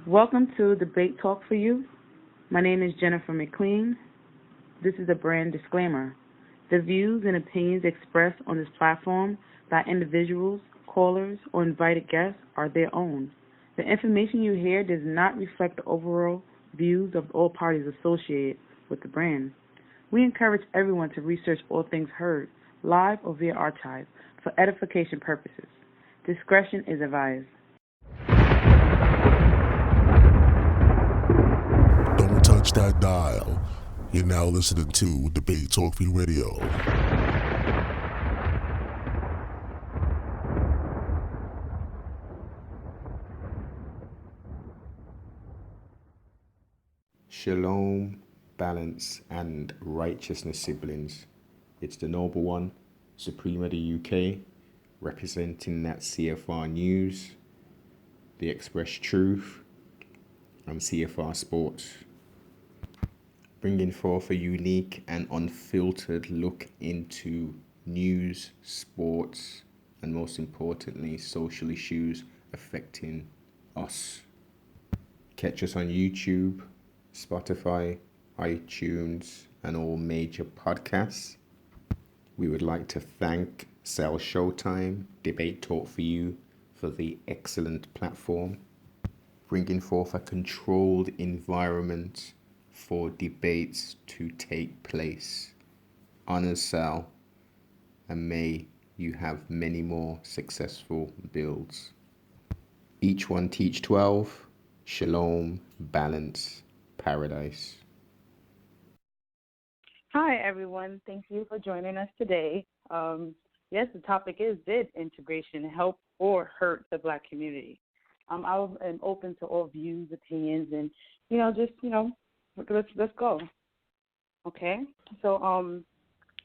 Welcome to Debate Talk for You. My name is Jennifer Mclean. This is a brand disclaimer. The views and opinions expressed on this platform by individuals, callers, or invited guests are their own. The information you hear does not reflect the overall views of all parties associated with the brand. We encourage everyone to research all things heard, live or via archive, for edification purposes. Discretion is advised. Don't touch that dial. You're now listening to Debate Talk for You Radio. Shalom, balance, and righteousness, siblings. It's the Noble One, Supreme of the UK, representing that CFR News, the Express Truth, and CFR Sports, bringing forth a unique and unfiltered look into news, sports, and most importantly, social issues affecting us. Catch us on YouTube, Spotify, iTunes, and all major podcasts. We would like to thank Cell Showtime, Debate Talk for You, for the excellent platform, bringing forth a controlled environment for debates to take place. Honors, Sal, and may you have many more successful builds. Each one teach 12. Shalom, balance, paradise. Hi, everyone. Thank you for joining us today. Yes, the topic is, did integration help or hurt the Black community? I am open to all views, opinions, and, let's go. Okay? So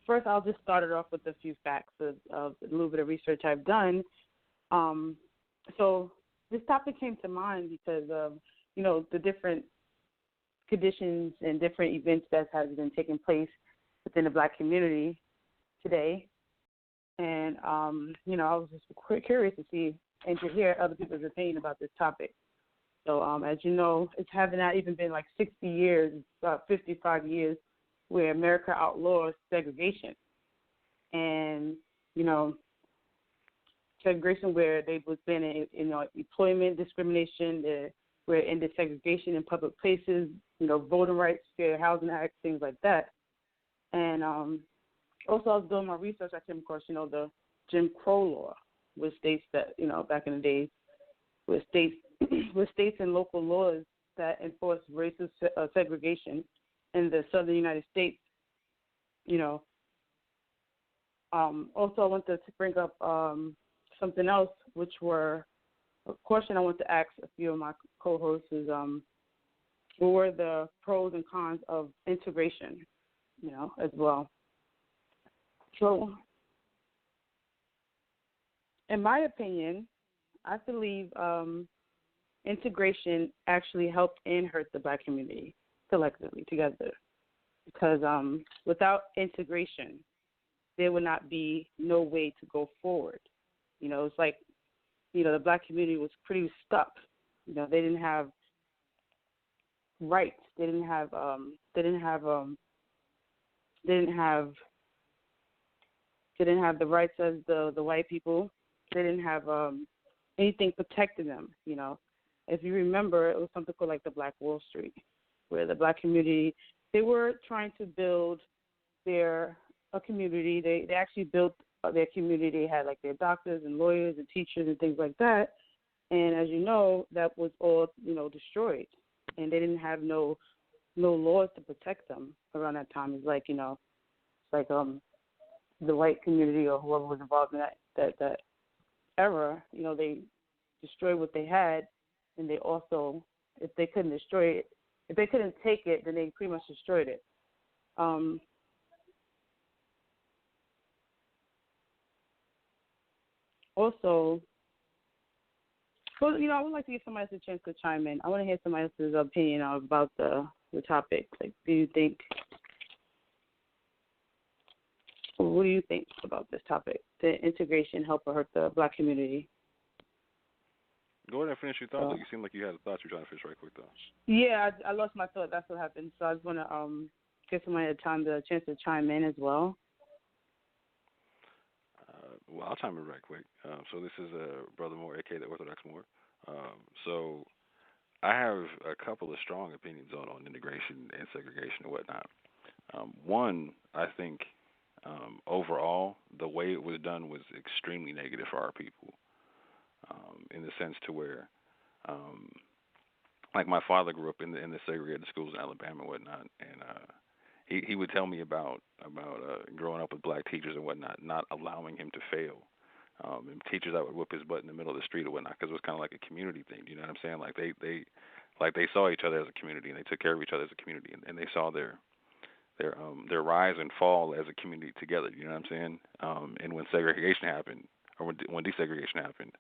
first I'll just start it off with a few facts of a little bit of research I've done. So this topic came to mind because of, the different conditions and different events that has been taking place within the Black community today. And, I was just curious to see and to hear other people's opinion about this topic. So, as you know, it's having not even been like 60 years, 55 years, where America outlaws segregation. And, segregation where they was been employment discrimination, where ended segregation in public places, voting rights, fair housing act, things like that. And also, I was doing my research. I came across, the Jim Crow law, which states that, back in the days, with states and local laws that enforce racist segregation in the southern United States. Also, I want to bring up something else, which were a question I want to ask a few of my co-hosts is, what were the pros and cons of integration, as well. So, in my opinion, I believe integration actually helped and hurt the Black community collectively together, because without integration, there would not be no way to go forward. It's like, the Black community was pretty stuck. They didn't have rights. They didn't have the rights as the white people. They didn't have anything protecting them. If you remember, it was something called like the Black Wall Street, where the Black community, they were trying to build a community. They actually built their community. They had like their doctors and lawyers and teachers and things like that. And as you know, that was all, destroyed. And they didn't have no laws to protect them around that time. It's like, the white community or whoever was involved in that era, they destroyed what they had, and they also, if they couldn't destroy it, if they couldn't take it, then they pretty much destroyed it. Also, so, I would like to give somebody else a chance to chime in. I want to hear somebody else's opinion about the topic. Like, what do you think about this topic? Did integration help or hurt the Black community? Go ahead and finish your thoughts. You seem like you had a thought you were trying to finish right quick, though. Yeah, I lost my thought. That's what happened. So I was going to give somebody the chance to chime in as well. Well, I'll chime in right quick. So this is Brother Moore, a.k.a. the Orthodox Moor. So I have a couple of strong opinions on integration and segregation and whatnot. One, I think overall, the way it was done was extremely negative for our people, in the sense to where, like my father grew up in the segregated schools in Alabama and whatnot, and he would tell me about growing up with black teachers and whatnot, not allowing him to fail. And teachers that would whip his butt in the middle of the street or whatnot, because it was kind of like a community thing. You know what I'm saying? Like they saw each other as a community, and they took care of each other as a community, and they saw their rise and fall as a community together. You know what I'm saying? And when segregation happened, or when desegregation happened,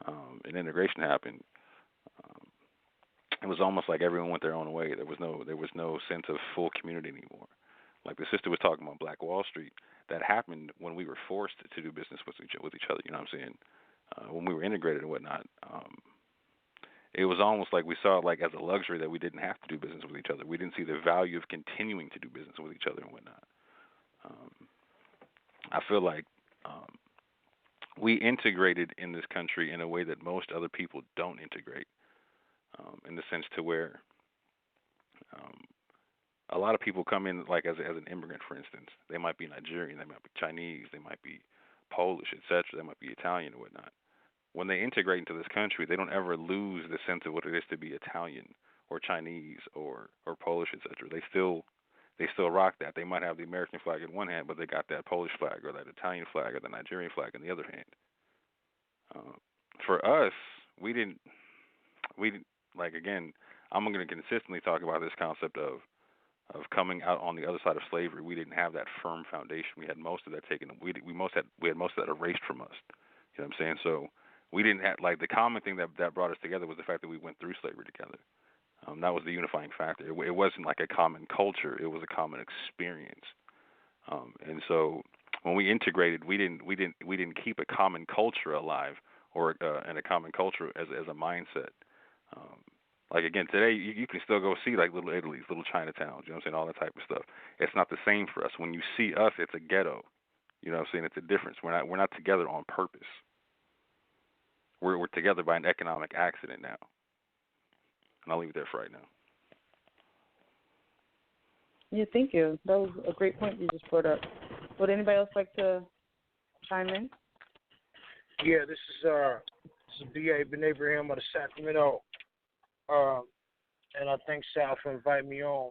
and integration happened, it was almost like everyone went their own way. There was no sense of full community anymore. Like the sister was talking about Black Wall Street. That happened when we were forced to do business with each other. You know what I'm saying? When we were integrated and whatnot, it was almost like we saw it like as a luxury that we didn't have to do business with each other. We didn't see the value of continuing to do business with each other and whatnot. I feel like we integrated in this country in a way that most other people don't integrate, in the sense to where a lot of people come in like as an immigrant, for instance. They might be Nigerian, they might be Chinese, they might be Polish, etc. They might be Italian and whatnot. When they integrate into this country, they don't ever lose the sense of what it is to be Italian or Chinese or Polish, etc. They still rock that. They might have the American flag in one hand, but they got that Polish flag or that Italian flag or the Nigerian flag in the other hand. For us, we didn't like, again, I'm going to consistently talk about this concept of coming out on the other side of slavery. We didn't have that firm foundation. We had most of that taken. We had most of that erased from us. You know what I'm saying? So we didn't have, like, the common thing that brought us together was the fact that we went through slavery together. That was the unifying factor. It wasn't like a common culture. It was a common experience. And so when we integrated, we didn't keep a common culture alive or and a common culture as a mindset. Like, again, today you can still go see like little Italy's, little Chinatowns, you know what I'm saying, all that type of stuff. It's not the same for us. When you see us, it's a ghetto. You know what I'm saying? It's a difference. We're not together on purpose. We're together by an economic accident now. And I'll leave it there for right now. Yeah, thank you. That was a great point you just brought up. Would anybody else like to chime in? Yeah, this is B.A. Ben Abraham of the Sacramento. And I thank Sal for inviting me on.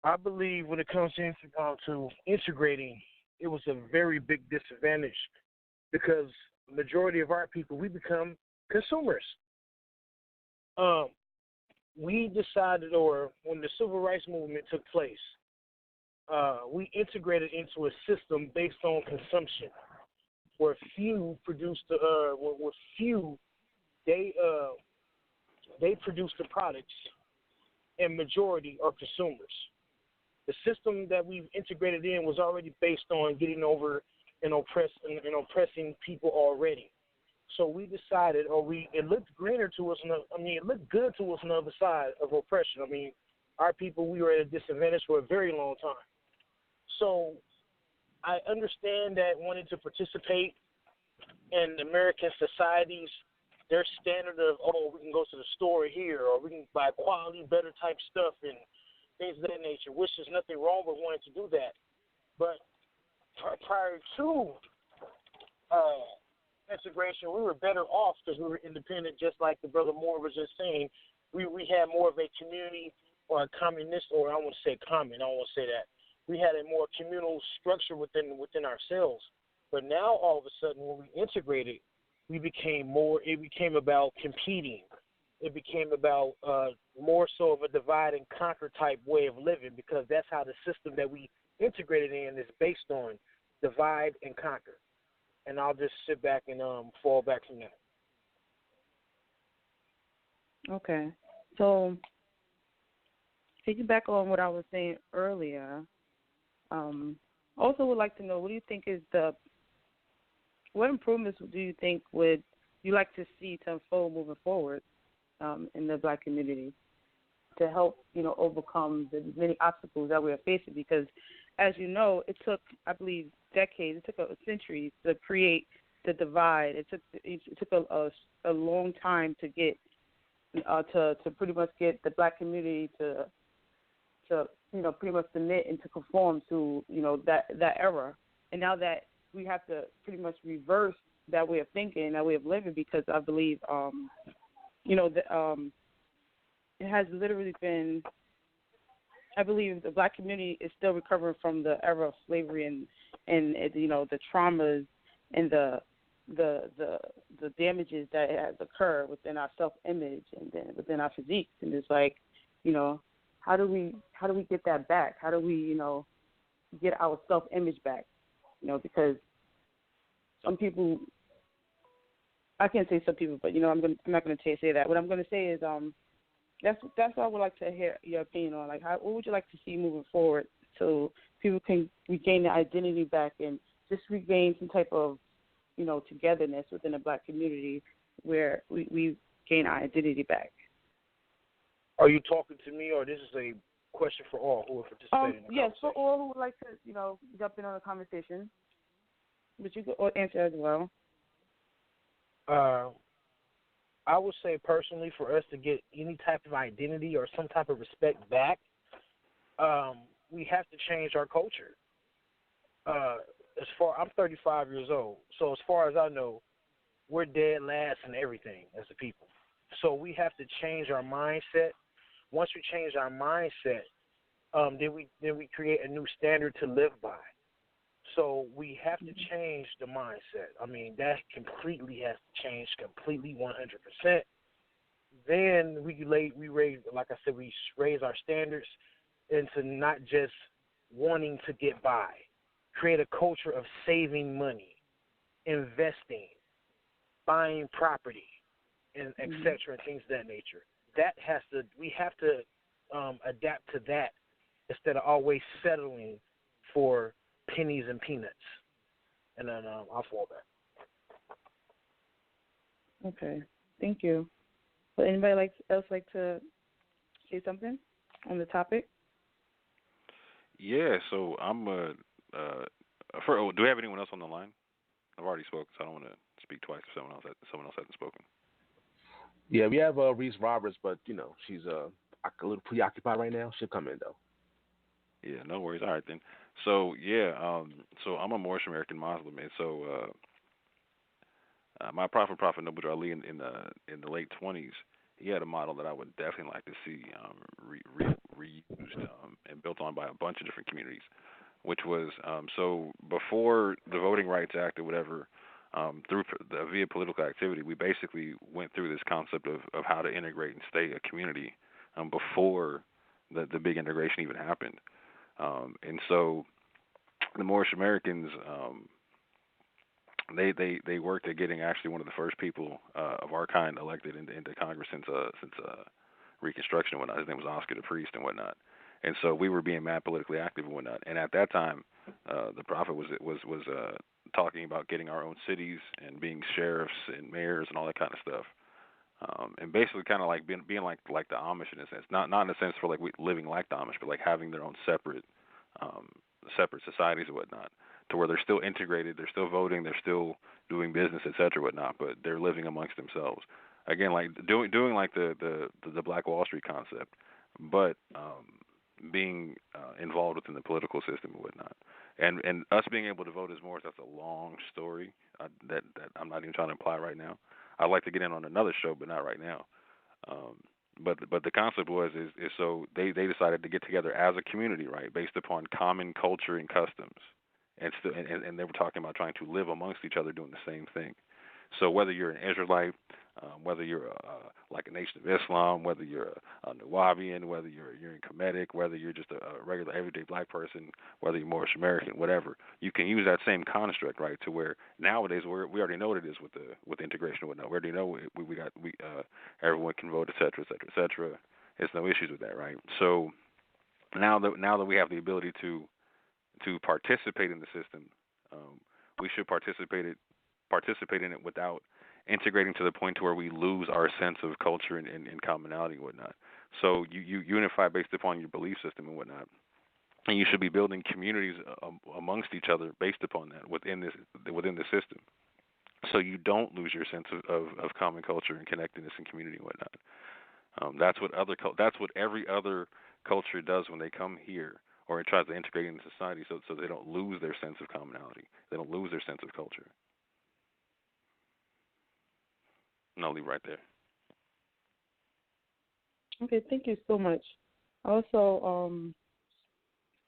I believe when it comes to integrating, it was a very big disadvantage because the majority of our people, we become consumers. We decided, or when the civil rights movement took place, we integrated into a system based on consumption, where few produced they produce the products, and majority are consumers. The system that we've integrated in was already based on getting over and oppressing people already. So we decided, it looked greener to us. It looked good to us on the other side of oppression. Our people, we were at a disadvantage for a very long time. So I understand that wanting to participate in American societies, their standard of, we can go to the store here, or we can buy quality, better type stuff and things of that nature, which is nothing wrong with wanting to do that. But prior to integration, we were better off because we were independent, just like the brother Moore was just saying. We had more of a community or a communist, or I don't want to say common, I don't want to say that. We had a more communal structure within ourselves. But now all of a sudden when we integrated, it became about competing. It became about more so of a divide and conquer type way of living, because that's how the system that we integrated in is based on, divide and conquer. And I'll just sit back and fall back from that. Okay. So, piggyback on what I was saying earlier, also would like to know, what do you think is what improvements do you think would you like to see to unfold moving forward in the black community to help, overcome the many obstacles that we are facing? Because, as you know, it took, I believe, decades, it took a century to create the divide. It took a long time to get to pretty much get the black community to pretty much submit and to conform to that era. And now that we have to pretty much reverse that way of thinking, that way of living, because I believe it has literally been. I believe the black community is still recovering from the era of slavery and the traumas and the damages that has occurred within our self-image and then within our physiques. And it's like, how do we get that back? How do we, get our self-image back? Because some people, I can't say some people, but I'm not going to say that. What I'm going to say is that's what I would like to hear your opinion on. Like, what would you like to see moving forward so people can regain their identity back and just regain some type of togetherness within the black community where we gain our identity back? Are you talking to me, or this is a question for all who are participating in the yes, conversation? for all who would like to, jump in on the conversation. But you could answer as well. I would say personally, for us to get any type of identity or some type of respect back, we have to change our culture. I'm 35 years old, so as far as I know, we're dead last in everything as a people. So we have to change our mindset. Once we change our mindset, then we create a new standard to live by. So we have to change the mindset. I mean, that completely has to change, completely 100%. Then we raise, like I said, we raise our standards into not just wanting to get by. Create a culture of saving money, investing, buying property, and et cetera, and things of that nature. We have to adapt to that instead of always settling for pennies and peanuts. And then I'll fall back. Okay, thank you. Would anybody else like to say something on the topic? Yeah, so I'm do we have anyone else on the line? I've already spoken, so I don't want to speak twice if someone else hasn't spoken. Yeah, we have Reese Roberts, but she's a little preoccupied right now. She'll come in though. Yeah, no worries. All right then. So yeah, so I'm a Moorish American Muslim, and so my Prophet Noble Ali in the late 20s, he had a model that I would definitely like to see reused and built on by a bunch of different communities, which was so before the Voting Rights Act or whatever, via political activity, we basically went through this concept of how to integrate and stay a community before the big integration even happened. And so the Moorish Americans, they worked at getting actually one of the first people of our kind elected into Congress since Reconstruction and whatnot. His name was Oscar the Priest and whatnot. And so we were being mad politically active and whatnot. And at that time, the Prophet was talking about getting our own cities and being sheriffs and mayors and all that kind of stuff. And basically kind of like being like the Amish in a sense, not in a sense for like living like the Amish, but like having their own separate societies and whatnot, to where they're still integrated, they're still voting, they're still doing business, et cetera, whatnot, but they're living amongst themselves. Again, like doing like the Black Wall Street concept, but being involved within the political system and whatnot. And us being able to vote as Moors, that's a long story that I'm not even trying to apply right now. I'd like to get in on another show, but not right now. But the concept is so they decided to get together as a community, right, based upon common culture and customs, and they were talking about trying to live amongst each other doing the same thing. So whether you're an Israelite, whether you're like a Nation of Islam, whether you're a Nawabian, whether you're in Kemetic, whether you're just a regular everyday black person, whether you're Moorish American, whatever, you can use that same construct, right? To where nowadays we already know what it is with integration and whatnot. We already know everyone can vote, et cetera, et cetera, et cetera. There's no issues with that, right? So now that we have the ability to participate in the system, we should participate in it without integrating to the point to where we lose our sense of culture and commonality and whatnot. So you unify based upon your belief system and whatnot, and you should be building communities amongst each other based upon that within the system. So you don't lose your sense of common culture and connectedness and community and whatnot. That's what every other culture does when they come here or it tries to integrate into society, so they don't lose their sense of commonality. They don't lose their sense of culture. And I'll leave right there. Okay, thank you so much. Also,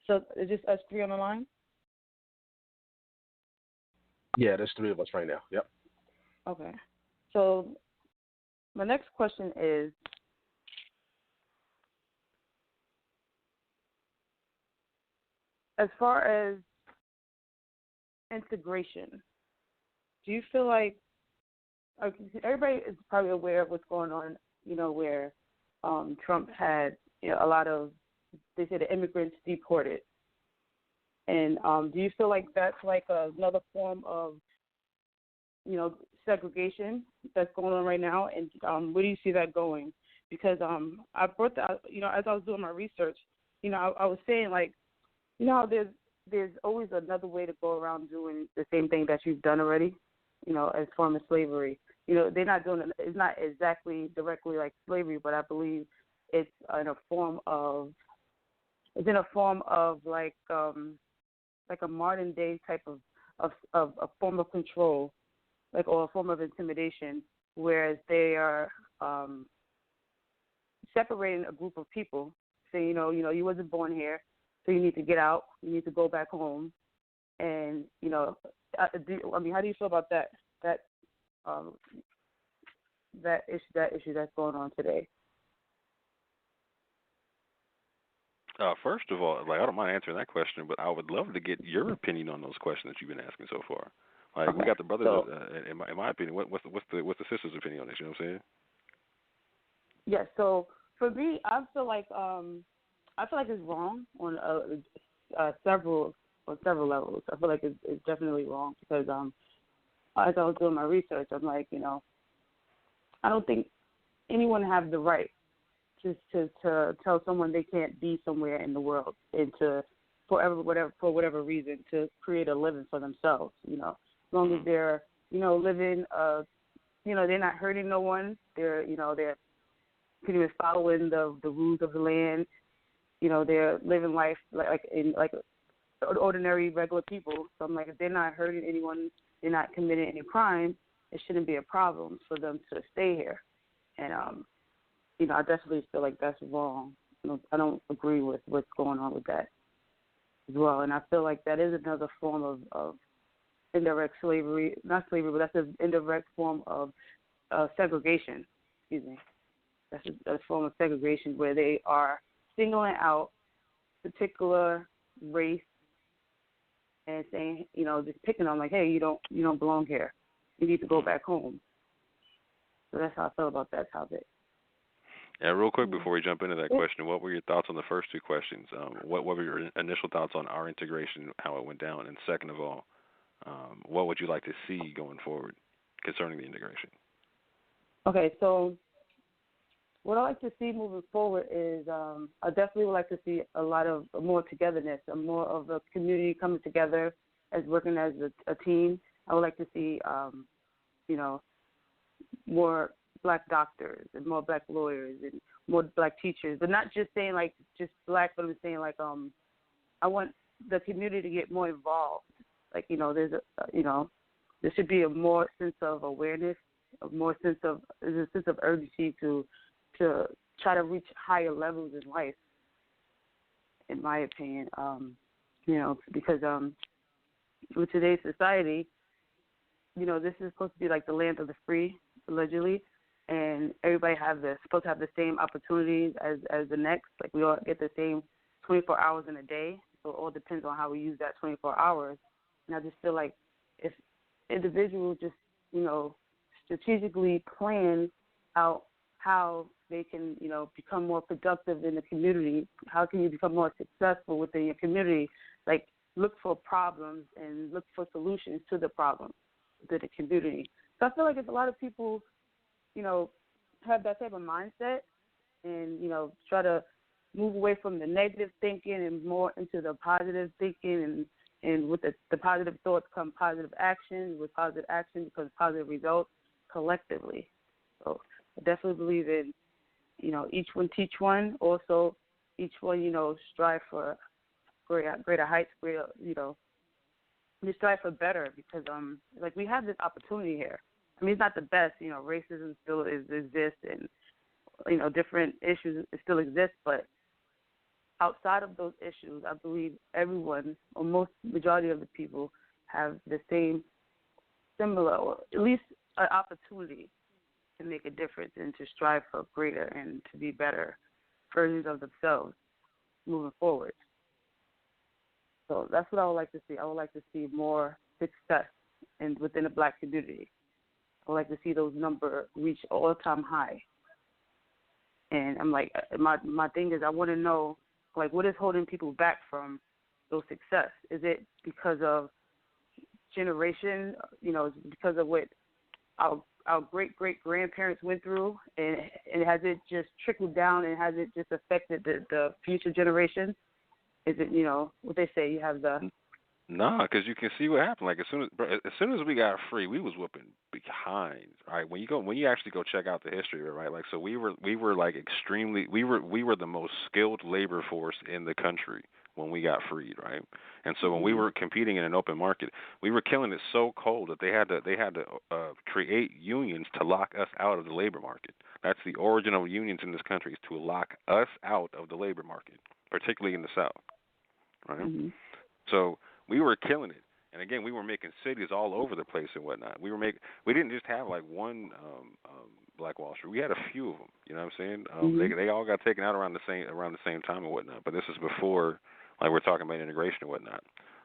so is just us three on the line? Yeah, there's 3 of us right now. Yep. Okay. So my next question is, as far as integration, do you feel like everybody is probably aware of what's going on, where Trump had a lot of, they say, the immigrants deported. And do you feel like that's like another form of, segregation that's going on right now? And where do you see that going? Because I brought that, as I was doing my research, I was saying, like, how there's always another way to go around doing the same thing that you've done already, as form of slavery. They're not doing it. It's not exactly directly like slavery, but I believe it's in a form of like a modern day type of a form of control, like, or a form of intimidation, whereas they are separating a group of people, saying, you wasn't born here, so you need to get out, you need to go back home, and how do you feel about that issue that's going on today? First of all, I don't mind answering that question, but I would love to get your opinion on those questions that you've been asking so far. Okay. We got the brothers. So, in my opinion, what's the sister's opinion on this? You know what I'm saying? Yeah. So for me, I feel like it's wrong on several levels. I feel like it's definitely wrong because as I was doing my research, I'm like, I don't think anyone has the right to tell someone they can't be somewhere in the world and for whatever reason to create a living for themselves. As long as they're living, they're not hurting no one. They're pretty much following the rules of the land. They're living life like ordinary regular people. So I'm like, if they're not hurting anyone, they're not committing any crime, it shouldn't be a problem for them to stay here. And I definitely feel like that's wrong. I don't agree with what's going on with that as well. And I feel like that is another form of indirect slavery, not slavery, but that's an indirect form of segregation. Excuse me. That's a form of segregation where they are singling out particular race and saying, just picking on, like, hey, you don't belong here. You need to go back home. So that's how I feel about that topic. Yeah, real quick before we jump into that question, what were your thoughts on the first 2 questions? What were your initial thoughts on our integration, how it went down? And second of all, what would you like to see going forward concerning the integration? Okay, so what I like to see moving forward is I definitely would like to see a lot of more togetherness, more of a community coming together as working as a team. I would like to see, more black doctors and more black lawyers and more black teachers, but not just saying like just black, but I'm saying like I want the community to get more involved. Like there's there should be a more sense of awareness, there's a sense of urgency to try to reach higher levels in life. In my opinion, because with today's society, this is supposed to be like the land of the free, allegedly. And everybody supposed to have the same opportunities as the next. Like we all get the same 24 hours in a day. So it all depends on how we use that 24 hours. And I just feel like if individuals just, strategically plan out how they can, become more productive in the community, how can you become more successful within your community, like look for problems and look for solutions to the problems within the community. So I feel like if a lot of people, have that type of mindset and, try to move away from the negative thinking and more into the positive thinking, and with the positive thoughts come positive action, with positive action becomes positive results collectively. So I definitely believe in, each one teach one. Also, each one, strive for greater heights, we strive for better because, we have this opportunity here. I mean, it's not the best, racism still exists and, different issues still exist, but outside of those issues, I believe everyone, or most majority of the people, have the same, similar, or at least an opportunity to make a difference and to strive for greater and to be better versions of themselves moving forward. So that's what I would like to see. I would like to see more success within the black community. I would like to see those numbers reach all-time high. And I'm like, my thing is I want to know, what is holding people back from those success? Is it because of generation? Is it because of what our great-great-grandparents went through? And has it just trickled down, and has it just affected the future generations? Is it, what they say, you have the... Nah, because you can see what happened. Like as soon as we got free, we was whooping behind. Right, when you actually go check out the history of it, right? Like so, we were like extremely. We were the most skilled labor force in the country when we got freed, right? And so when we were competing in an open market, we were killing it so cold that they had to create unions to lock us out of the labor market. That's the origin of unions in this country, is to lock us out of the labor market, particularly in the South, right? Mm-hmm. So we were killing it, and again, we were making cities all over the place and whatnot. We didn't just have like one Black Wall Street. We had a few of them. You know what I'm saying? They all got taken out around the same time and whatnot. But this is before, like we're talking about integration and whatnot.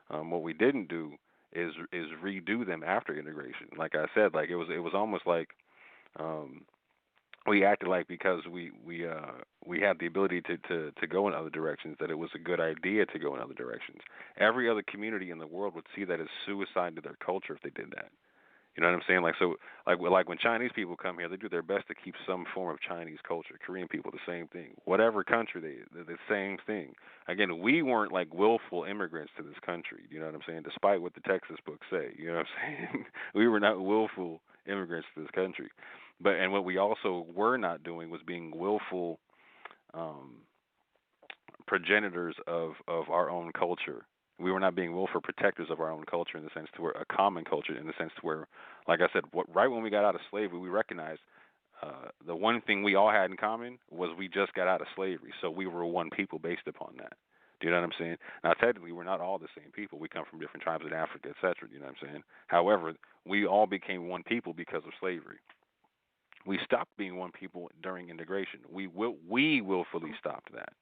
What we didn't do is redo them after integration. Like I said, like it was almost like we acted like because we had the ability to go in other directions, that it was a good idea to go in other directions. Every other community in the world would see that as suicide to their culture if they did that. You know what I'm saying? Like when Chinese people come here, they do their best to keep some form of Chinese culture. Korean people, the same thing. Whatever country they're the same thing. Again, we weren't like willful immigrants to this country. You know what I'm saying? Despite what the Texas books say. You know what I'm saying? We were not willful immigrants to this country. And what we also were not doing was being willful progenitors of our own culture. We were not being willful protectors of our own culture in the sense to where a common culture, in the sense to where, like I said, right when we got out of slavery, we recognized the one thing we all had in common was we just got out of slavery. So we were one people based upon that. Do you know what I'm saying? Now, technically, we're not all the same people. We come from different tribes in Africa, et cetera. Do you know what I'm saying? However, we all became one people because of slavery. We stopped being one people during integration. We willfully stopped that.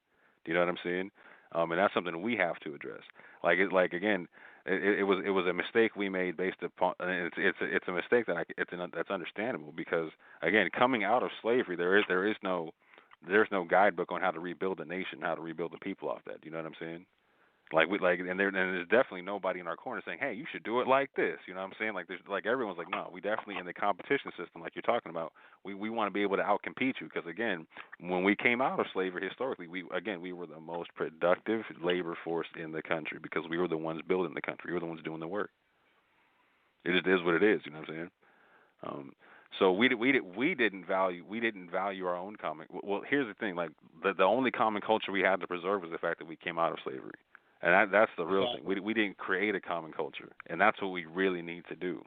Do you know what I'm saying? And that's something we have to address. It was a mistake we made based upon. And it's a mistake that's understandable because again, coming out of slavery, there's no guidebook on how to rebuild a nation, how to rebuild the people off that. Do you know what I'm saying? And there's definitely nobody in our corner saying, hey, you should do it like this. You know what I'm saying? Everyone's like, no, we definitely in the competition system, like you're talking about, we want to be able to outcompete you because again, when we came out of slavery historically, we were the most productive labor force in the country because we were the ones building the country, we were the ones doing the work. It just is what it is. You know what I'm saying? So we didn't value our own common. Well, here's the thing: the only common culture we had to preserve was the fact that we came out of slavery. And that's the real thing. We didn't create a common culture, and that's what we really need to do.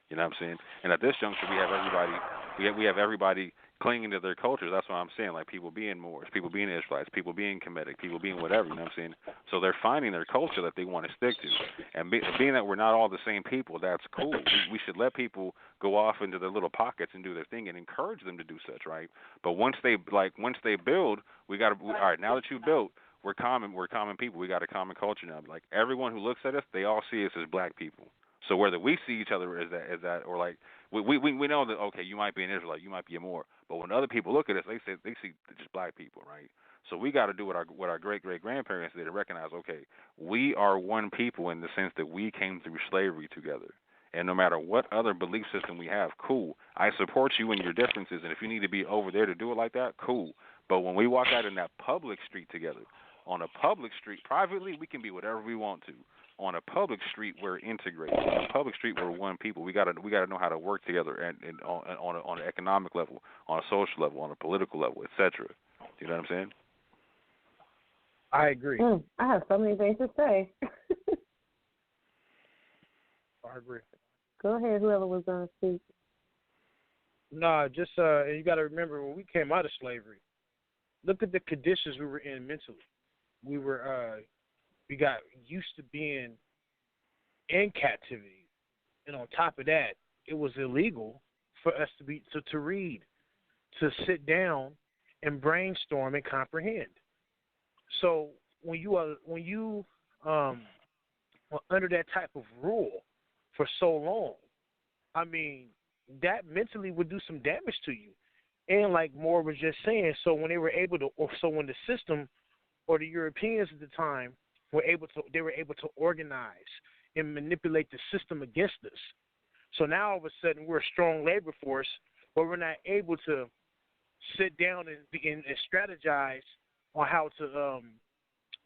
You know what I'm saying? And at this juncture, we have everybody clinging to their cultures. That's what I'm saying. Like people being Moors, people being Israelites, people being Kemetic, people being whatever. You know what I'm saying? So they're finding their culture that they want to stick to. And being that we're not all the same people, that's cool. We should let people go off into their little pockets and do their thing and encourage them to do such, right? But once they build, we got to. All right, now that you've built. We're common people. We got a common culture now. Like everyone who looks at us, they all see us as black people. So whether we see each other as that, or like we know that okay, you might be an Israelite, you might be a Moor, but when other people look at us, they see just black people, right? So we got to do what our great grandparents did to recognize, okay, we are one people in the sense that we came through slavery together, And no matter what other belief system we have, cool. I support you in your differences, and if you need to be over there to do it like that, cool. But when we walk out in that public street together, on a public street, privately, we can be whatever we want to. On a public street, we're integrated. On a public street, we're one people. We gotta know how to work together, and on an economic level, on a social level, on a political level, etc. You know what I'm saying? I agree. I have so many things to say. I agree. Go ahead, whoever was going to speak. Nah, just and you got to remember when we came out of slavery, look at the conditions we were in mentally. We got used to being in captivity, and on top of that, it was illegal for us to read, to sit down and brainstorm and comprehend. So when you are under that type of rule for so long, I mean, that mentally would do some damage to you. And like Moore was just saying, so when they were able to, or so when the system or the Europeans at the time they were able to organize and manipulate the system against us. So now all of a sudden we're a strong labor force, but we're not able to sit down and strategize on how to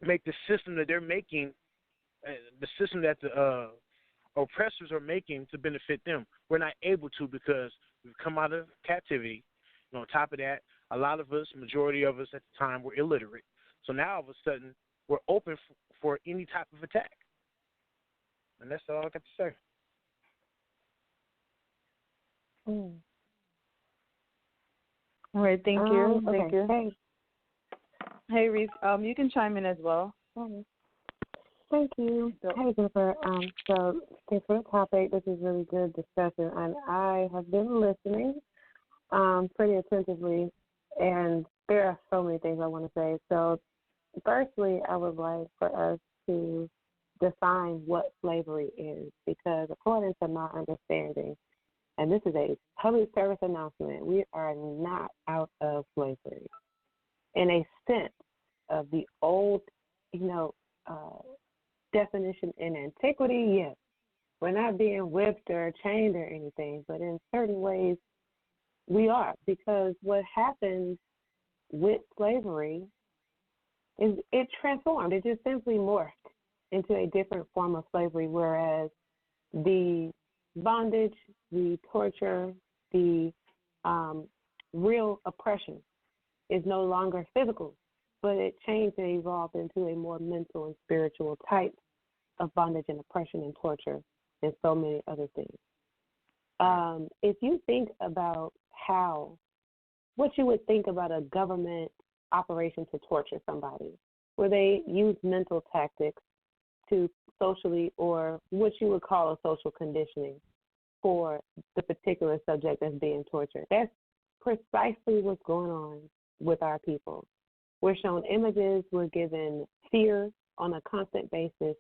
make the system that they're making, the system that the oppressors are making to benefit them. We're not able to because we've come out of captivity. And on top of that, a lot of us, majority of us at the time, were illiterate. So now all of a sudden we're open for any type of attack. And that's all I got to say. All right, thank you. Okay. Thank you. Hey, Reese, you can chime in as well. Thank you. Hey, Jennifer. So thanks for the topic. This is really good discussion, and I have been listening pretty attentively, and there are so many things I want to say. So firstly, I would like for us to define what slavery is, because according to my understanding, and this is a public service announcement, we are not out of slavery. In a sense of the old, definition in antiquity, yes. We're not being whipped or chained or anything, but in certain ways we are, because what happens with slavery is it transformed. It just simply morphed into a different form of slavery, whereas the bondage, the torture, the real oppression is no longer physical, but it changed and evolved into a more mental and spiritual type of bondage and oppression and torture and so many other things. If you think about what you would think about a government operation to torture somebody, where they use mental tactics to socially, or what you would call a social conditioning for the particular subject that's being tortured. That's precisely what's going on with our people. We're shown images, we're given fear on a constant basis.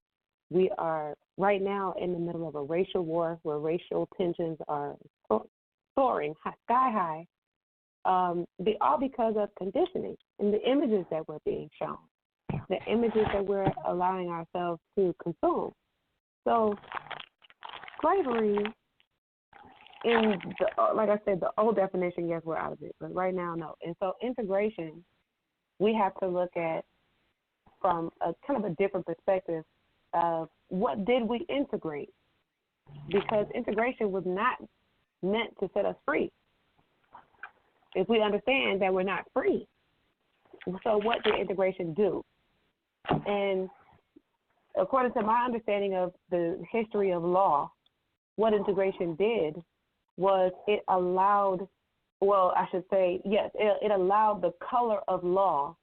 We are right now in the middle of a racial war where racial tensions are soaring sky high, all because of conditioning and the images that we're being shown, the images that we're allowing ourselves to consume. So slavery, like I said, the old definition, yes, we're out of it, but right now, no. And so integration, we have to look at from a kind of a different perspective of what did we integrate? Because integration was not meant to set us free. If we understand that we're not free, so what did integration do? And according to my understanding of the history of law, what integration did was it allowed, it allowed the color of law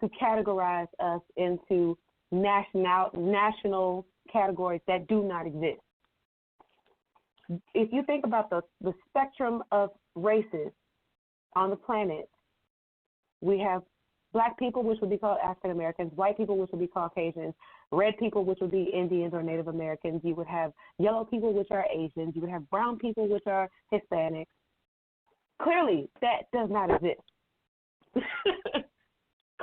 to categorize us into national categories that do not exist. If you think about the spectrum of races on the planet, we have black people, which would be called African Americans, white people, which would be Caucasians, red people, which would be Indians or Native Americans. You would have yellow people, which are Asians. You would have brown people, which are Hispanics. Clearly, that does not exist.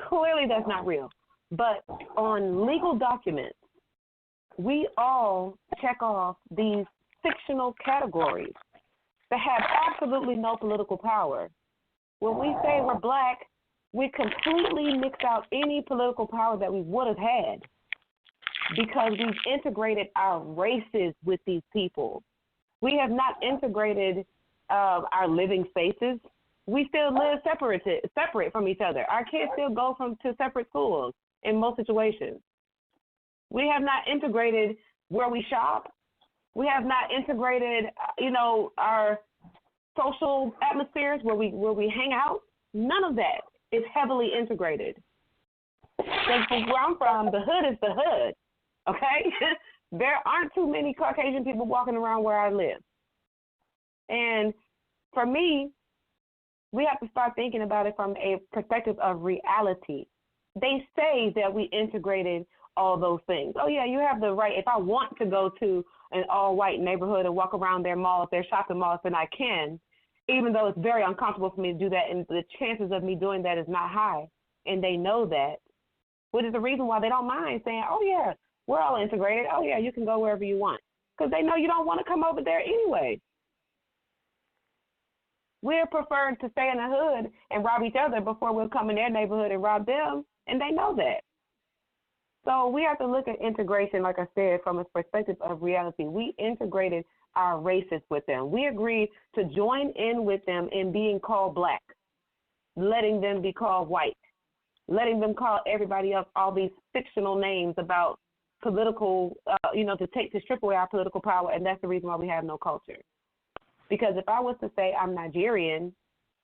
Clearly, that's not real. But on legal documents, we all check off these fictional categories that have absolutely no political power. When we say we're black, we completely mix out any political power that we would have had because we've integrated our races with these people. We have not integrated our living spaces. We still live separate from each other. Our kids still go to separate schools in most situations. We have not integrated where we shop. We have not integrated, our social atmospheres where we hang out. None of that is heavily integrated. Because from where I'm from, the hood is the hood, okay? There aren't too many Caucasian people walking around where I live. And for me, we have to start thinking about it from a perspective of reality. They say that we integrated all those things. Oh, yeah, you have the right. If I want to go to an all-white neighborhood and walk around their malls, their shopping malls, then I can, even though it's very uncomfortable for me to do that, and the chances of me doing that is not high, and they know that, which is the reason why they don't mind saying, oh, yeah, we're all integrated. Oh, yeah, you can go wherever you want, because they know you don't want to come over there anyway. We're preferred to stay in the hood and rob each other before we'll come in their neighborhood and rob them, and they know that. So we have to look at integration, like I said, from a perspective of reality. We integrated our races with them. We agreed to join in with them in being called black, letting them be called white, letting them call everybody else all these fictional names about political, to strip away our political power, and that's the reason why we have no culture. Because if I was to say I'm Nigerian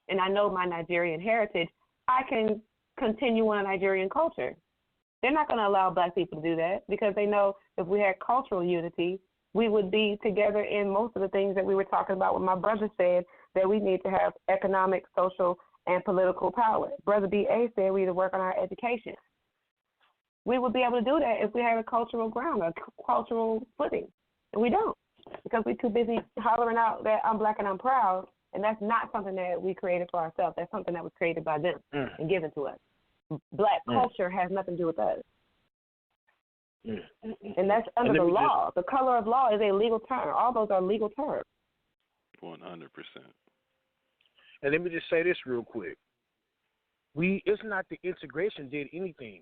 and I know my Nigerian heritage, I can continue on a Nigerian culture. They're not going to allow black people to do that because they know if we had cultural unity, we would be together in most of the things that we were talking about when my brother said that we need to have economic, social, and political power. Brother B.A. said we need to work on our education. We would be able to do that if we had a cultural ground, a cultural footing. And we don't because we're too busy hollering out that I'm black and I'm proud, and that's not something that we created for ourselves. That's something that was created by them and given to us. Black culture has nothing to do with us. And that's under the law. The color of law is a legal term. All those are legal terms. 100%. And let me just say this real quick. It's not the integration did anything.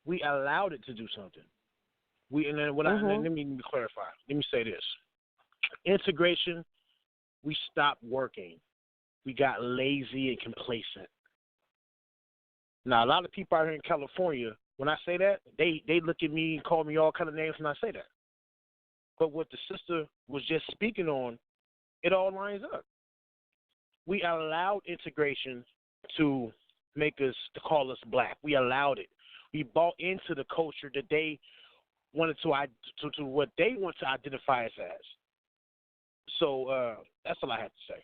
We allowed it to do something. Let me clarify. Let me say this. Integration, we stopped working. We got lazy and complacent. Now, a lot of people out here in California, when I say that, they look at me and call me all kind of names when I say that. But what the sister was just speaking on, it all lines up. We allowed integration to to call us black. We allowed it. We bought into the culture that they wanted to what they want to identify us as. So that's all I have to say.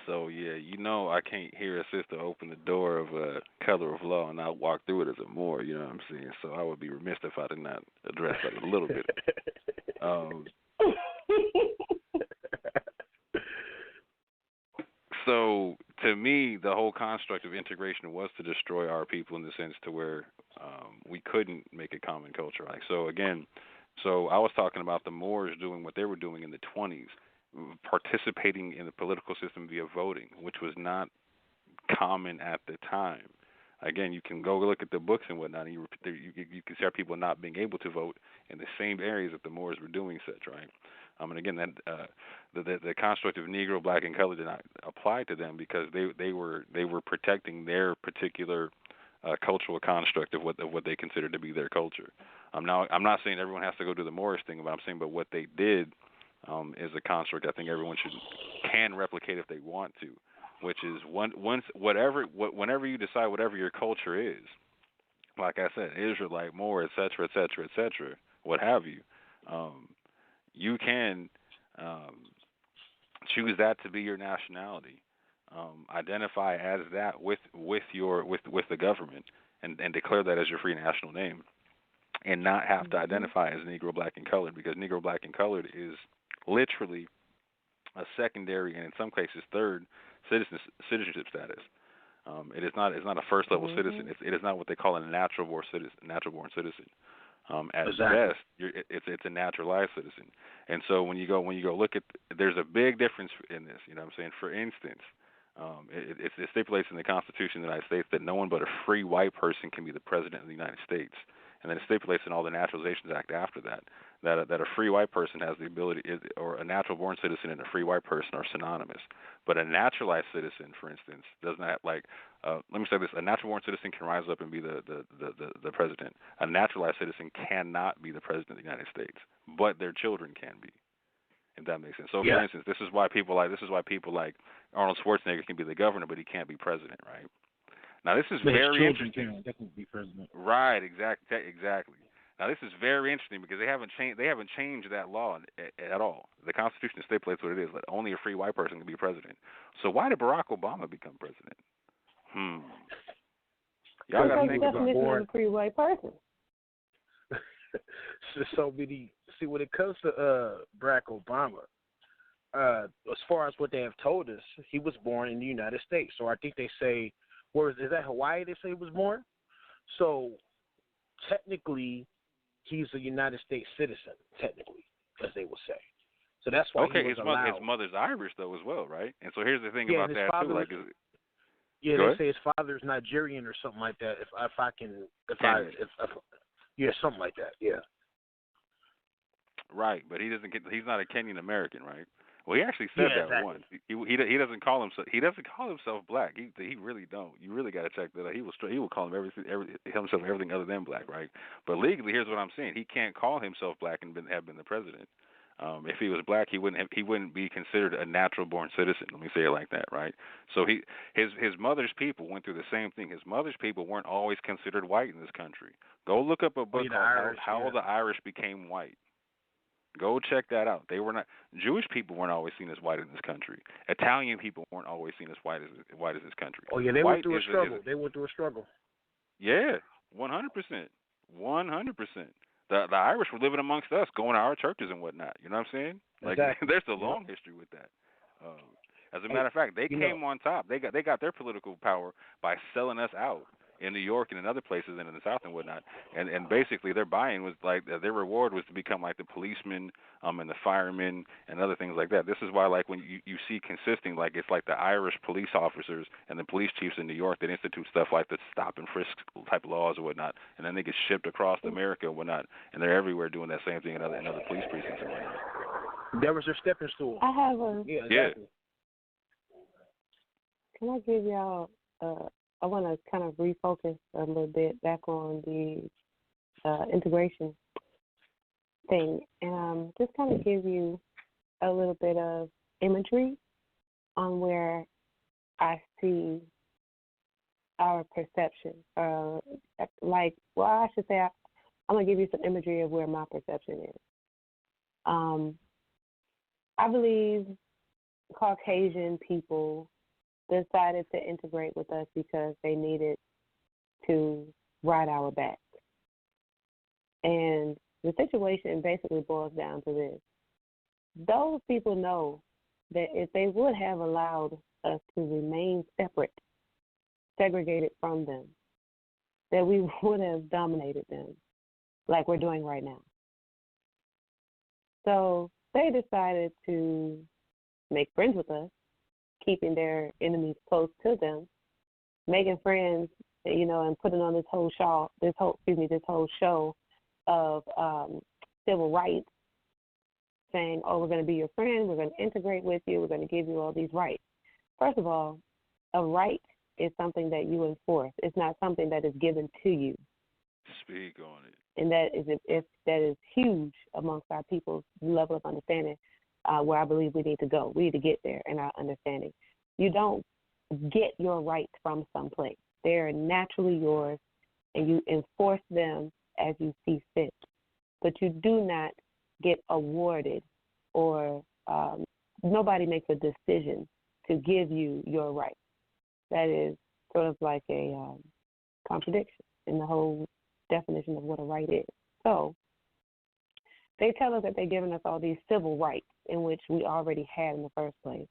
So, yeah, I can't hear a sister open the door of a color of law and not walk through it as a Moor, you know what I'm saying? So I would be remiss if I did not address that a little bit. So, to me, the whole construct of integration was to destroy our people in the sense to where we couldn't make a common culture. Like, so I was talking about the Moors doing what they were doing in the 20s. Participating in the political system via voting, which was not common at the time. Again, you can go look at the books and whatnot, and you can see our people not being able to vote in the same areas that the Moors were doing such, right? And again, that the construct of Negro, Black, and Colored did not apply to them because they were protecting their particular cultural construct of what they considered to be their culture. Now, I'm not saying everyone has to go do the Moorish thing, but I'm saying, but what they did is a construct I think everyone can replicate if they want to, which is whenever you decide whatever your culture is, like I said, Israelite, Moor, et cetera, what have you, you can choose that to be your nationality, identify as that with the government, and declare that as your free national name, and not have to identify as Negro, Black, and Colored, because Negro, Black, and Colored is literally a secondary and in some cases third citizenship status. It's not a first level citizen. It is not what they call a natural born citizen. At Exactly. best, it's a naturalized citizen. And so when you go look at, there's a big difference in this. You know what I'm saying? For instance, it stipulates in the Constitution of the United States that no one but a free white person can be the president of the United States. And then it stipulates in all the Naturalizations Act after that that a free white person has the ability, or a natural-born citizen and a free white person are synonymous. But a naturalized citizen, for instance, does not let me say this: a natural-born citizen can rise up and be the president. A naturalized citizen cannot be the president of the United States, but their children can be. If that makes sense. So, for instance, this is why people like Arnold Schwarzenegger can be the governor, but he can't be president, right? Now, this is very interesting. Can definitely be president. Right, exactly. Now, this is very interesting because they haven't changed that law at all. The Constitution stipulates what it is, that only a free white person can be president. So why did Barack Obama become president? Y'all got to think about definition of a free white person. So many. See, when it comes to Barack Obama, as far as what they have told us, he was born in the United States. So I think they say, is that Hawaii? They say he was born. So technically, he's a United States citizen. Technically, as they will say. So that's why he was allowed. His mother's Irish though as well, right? And so here's the thing about that too, like. Yeah, they say his father's Nigerian or something like that. Something like that. Yeah. Right, but he's not a Kenyan American, right? Well, he actually said that exactly. once. He doesn't call himself black. He really don't. You really got to check that out. He will call himself everything other than black, right? But legally, here's what I'm saying: he can't call himself black and have been the president. If he was black, he wouldn't be considered a natural-born citizen. Let me say it like that, right? So his mother's people went through the same thing. His mother's people weren't always considered white in this country. Go look up a book called How the Irish Became White. Go check that out. They were not Jewish people weren't always seen as white in this country. Italian people weren't always seen as white as this country. Oh yeah, they went through a struggle. They went through a struggle. Yeah, 100%, 100%. The Irish were living amongst us, going to our churches and whatnot. You know what I'm saying? Like exactly. There's a long history with that. As a matter of fact, they came on top. They got their political power by selling us out in New York and in other places and in the South and whatnot. And basically their buy-in was like their reward was to become like the policemen and the firemen and other things like that. This is why like when you see consisting, like it's like the Irish police officers and the police chiefs in New York that institute stuff like the stop and frisk type laws or whatnot, and then they get shipped across America and whatnot, and they're everywhere doing that same thing in other police precincts and whatnot. That was their stepping stool. I have a... Yeah, exactly. Can I give y'all... I want to kind of refocus a little bit back on the integration thing, and just kind of give you a little bit of imagery on where I see our perception. I should say I'm going to give you some imagery of where my perception is. I believe Caucasian people decided to integrate with us because they needed to ride our backs. And the situation basically boils down to this. Those people know that if they would have allowed us to remain separate, segregated from them, that we would have dominated them like we're doing right now. So they decided to make friends with us, keeping their enemies close to them, making friends, and putting on this whole show of civil rights, saying, oh, we're going to be your friend, we're going to integrate with you, we're going to give you all these rights. First of all, a right is something that you enforce. It's not something that is given to you. Speak on it. And that is huge amongst our people's level of understanding. Where I believe we need to go. We need to get there in our understanding. You don't get your rights from someplace. They're naturally yours, and you enforce them as you see fit. But you do not get awarded, or nobody makes a decision to give you your rights. That is sort of like a contradiction in the whole definition of what a right is. So they tell us that they're giving us all these civil rights in which we already had in the first place.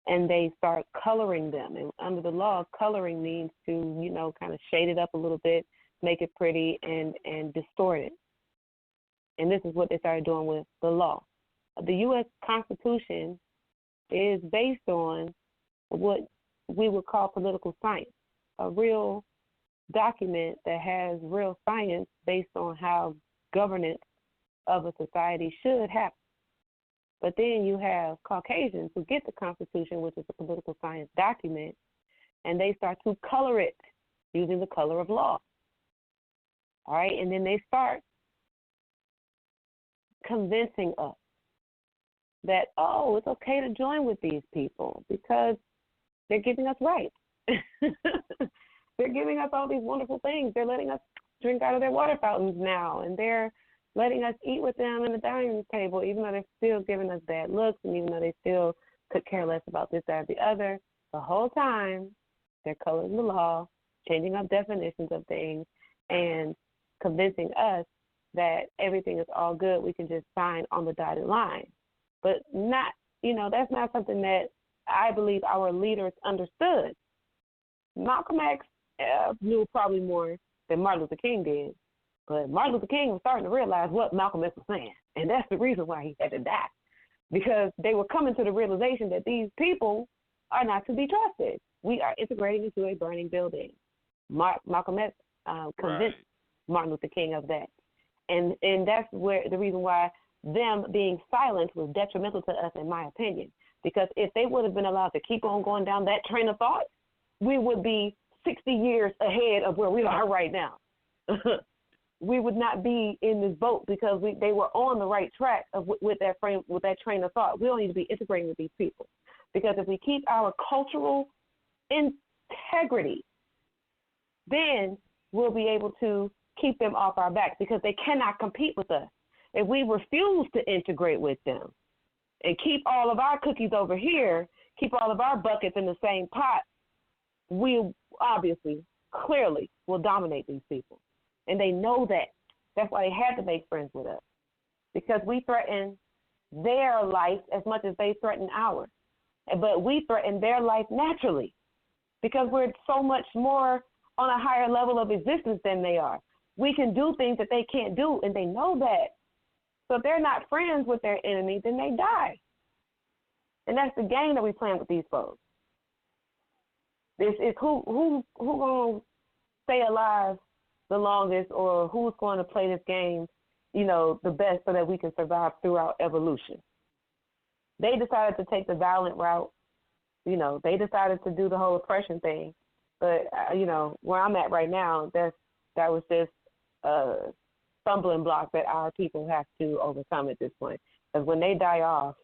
And they start coloring them. And under the law, coloring means to, kind of shade it up a little bit, make it pretty, and distort it. and this is what they started doing with the law. The U.S. Constitution is based on what we would call political science, a real document that has real science based on how governance of a society should happen. But then you have Caucasians who get the Constitution, which is a political science document, and they start to color it using the color of law. All right, and then they start convincing us that, oh, it's okay to join with these people because they're giving us rights. They're giving us all these wonderful things. They're letting us drink out of their water fountains now, and they're letting us eat with them in the dining room table, even though they're still giving us bad looks and even though they still could care less about this, that, or the other. The whole time, they're coloring the law, changing up definitions of things, and convincing us that everything is all good. We can just sign on the dotted line. But not, that's not something that I believe our leaders understood. Malcolm X knew probably more than Martin Luther King did. But Martin Luther King was starting to realize what Malcolm X was saying. And that's the reason why he had to die. Because they were coming to the realization that these people are not to be trusted. We are integrating into a burning building. Malcolm X convinced Martin Luther King of that. And that's where the reason why them being silent was detrimental to us, in my opinion. Because if they would have been allowed to keep on going down that train of thought, we would be 60 years ahead of where we are right now. We would not be in this boat because they were on the right track with that train of thought. We don't need to be integrating with these people, because if we keep our cultural integrity, then we'll be able to keep them off our back, because they cannot compete with us. If we refuse to integrate with them and keep all of our cookies over here, keep all of our buckets in the same pot, we obviously, clearly will dominate these people. And they know that. That's why they had to make friends with us, because we threaten their life as much as they threaten ours. But we threaten their life naturally, because we're so much more on a higher level of existence than they are. We can do things that they can't do, and they know that. So if they're not friends with their enemy, then they die. And that's the game that we play with these folks. This is who gonna stay alive the longest, or who's going to play this game, the best, so that we can survive throughout evolution. They decided to take the violent route. They decided to do the whole oppression thing. But, where I'm at right now, that was just a stumbling block that our people have to overcome at this point. Because when they die off,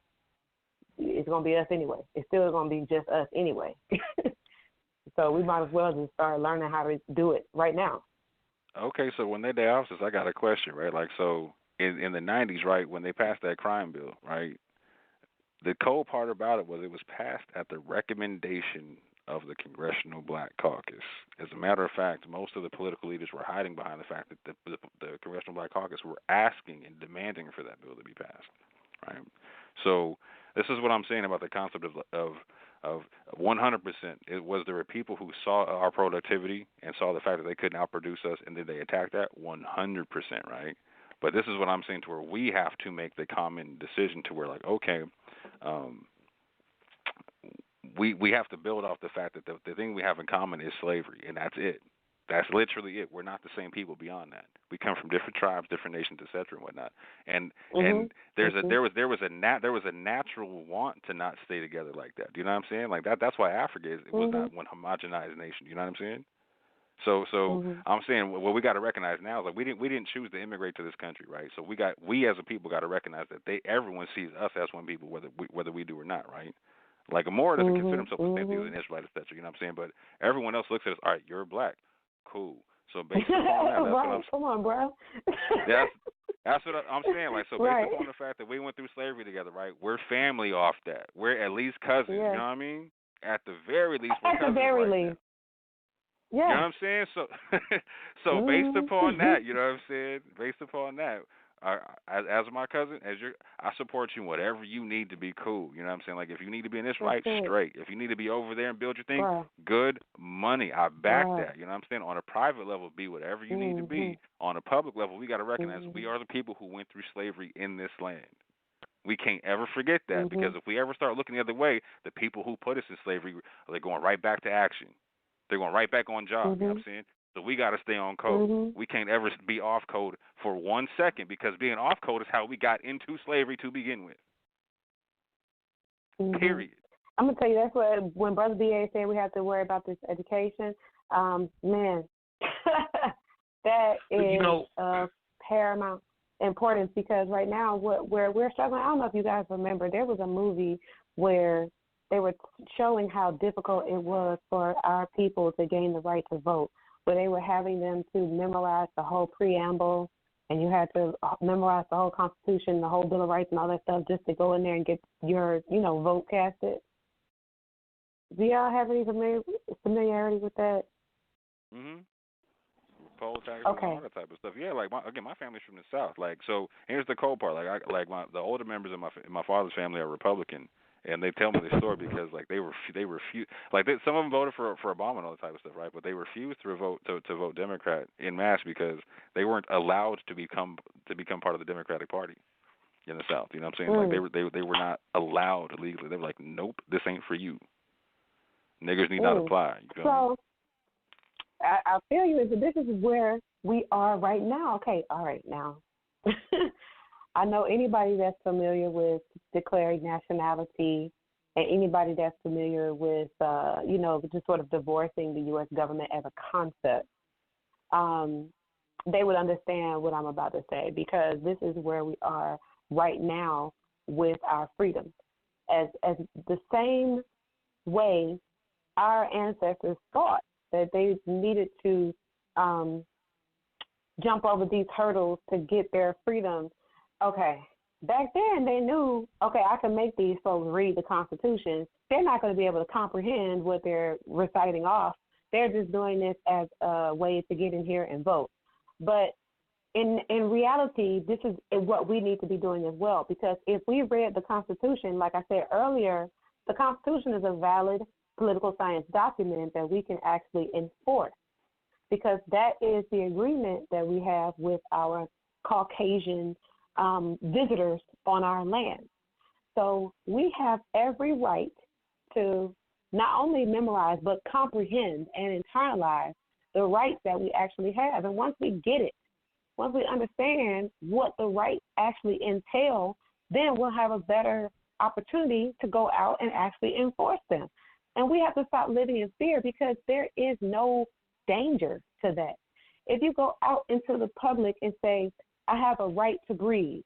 it's going to be us anyway. It's still going to be just us anyway. So we might as well just start learning how to do it right now. Okay, so when they die off, I got a question, right? Like, so in the 90s, right, when they passed that crime bill, right, the cold part about it was passed at the recommendation of the Congressional Black Caucus. As a matter of fact, most of the political leaders were hiding behind the fact that the Congressional Black Caucus were asking and demanding for that bill to be passed, right? So this is what I'm saying about the concept of 100%. There were people who saw our productivity and saw the fact that they couldn't outproduce us, and then they attacked that 100%, right? But this is what I'm saying, to where we have to make the common decision to where, like, okay, we have to build off the fact that the thing we have in common is slavery, and that's it. That's literally it. We're not the same people beyond that. We come from different tribes, different nations, et cetera, and whatnot. And there was a natural want to not stay together like that. Do you know what I'm saying? Like that's why Africa was not one homogenized nation. You know what I'm saying? So I'm saying what we got to recognize now is, like, we didn't choose to immigrate to this country, right? So we as a people got to recognize that everyone sees us as one people, whether we do or not, right? Like a Moor doesn't consider himself the same thing as an Israelite, et cetera. You know what I'm saying? But everyone else looks at us. All right, you're black. Cool. So based upon that, that's what I'm. Come on, bro. That's what I'm saying. Like, so based upon the fact that we went through slavery together, right? We're family off that. We're at least cousins. You know what I mean? At the very least, we're cousins. At the very least. Yeah. You know what I'm saying? So based upon that, you know what I'm saying? Based upon that, as my cousin, I support you in whatever you need to be cool. You know what I'm saying? Like if you need to be in this right, straight. If you need to be over there and build your thing, good money. I back that. You know what I'm saying? On a private level, be whatever you need to be. On a public level, we got to recognize we are the people who went through slavery in this land. We can't ever forget that because if we ever start looking the other way, the people who put us in slavery, they're going right back to action. They're going right back on job. You know what I'm saying? So we got to stay on code. We can't ever be off code for 1 second because being off code is how we got into slavery to begin with. Period. I'm gonna tell you that's what when Brother B.A. said we have to worry about this education. Man, that is paramount importance because right now where we're struggling. I don't know if you guys remember there was a movie where they were showing how difficult it was for our people to gain the right to vote. Where they were having them to memorize the whole preamble, and you had to memorize the whole Constitution, the whole Bill of Rights, and all that stuff just to go in there and get your, vote casted. Do y'all have any familiarity with that? Poll taxes and all that type of stuff. Yeah, like my family's from the South. Like, so here's the cold part. The older members of my father's family are Republican. And they tell me this story because they refuse. Some of them voted for Obama and all that type of stuff, right? But they refused to vote Democrat en masse because they weren't allowed to become part of the Democratic Party in the South. You know what I'm saying? Like they were not allowed legally. They were like, nope, this ain't for you. Niggers need not apply. You feel me? I feel you. This is where we are right now. Okay, all right now. I know anybody that's familiar with declaring nationality and anybody that's familiar with, just sort of divorcing the U.S. government as a concept, they would understand what I'm about to say because this is where we are right now with our freedom. As the same way our ancestors thought that they needed to jump over these hurdles to get their freedom. Okay, back then they knew, I can make these folks read the Constitution. They're not going to be able to comprehend what they're reciting off. They're just doing this as a way to get in here and vote. But in reality, this is what we need to be doing as well, because if we read the Constitution, like I said earlier, the Constitution is a valid political science document that we can actually enforce, because that is the agreement that we have with our Caucasian visitors on our land. So we have every right to not only memorize but comprehend and internalize the rights that we actually have. And once we get it, once we understand what the rights actually entail, then we'll have a better opportunity to go out and actually enforce them. And we have to stop living in fear because there is no danger to that. If you go out into the public and say, I have a right to breathe,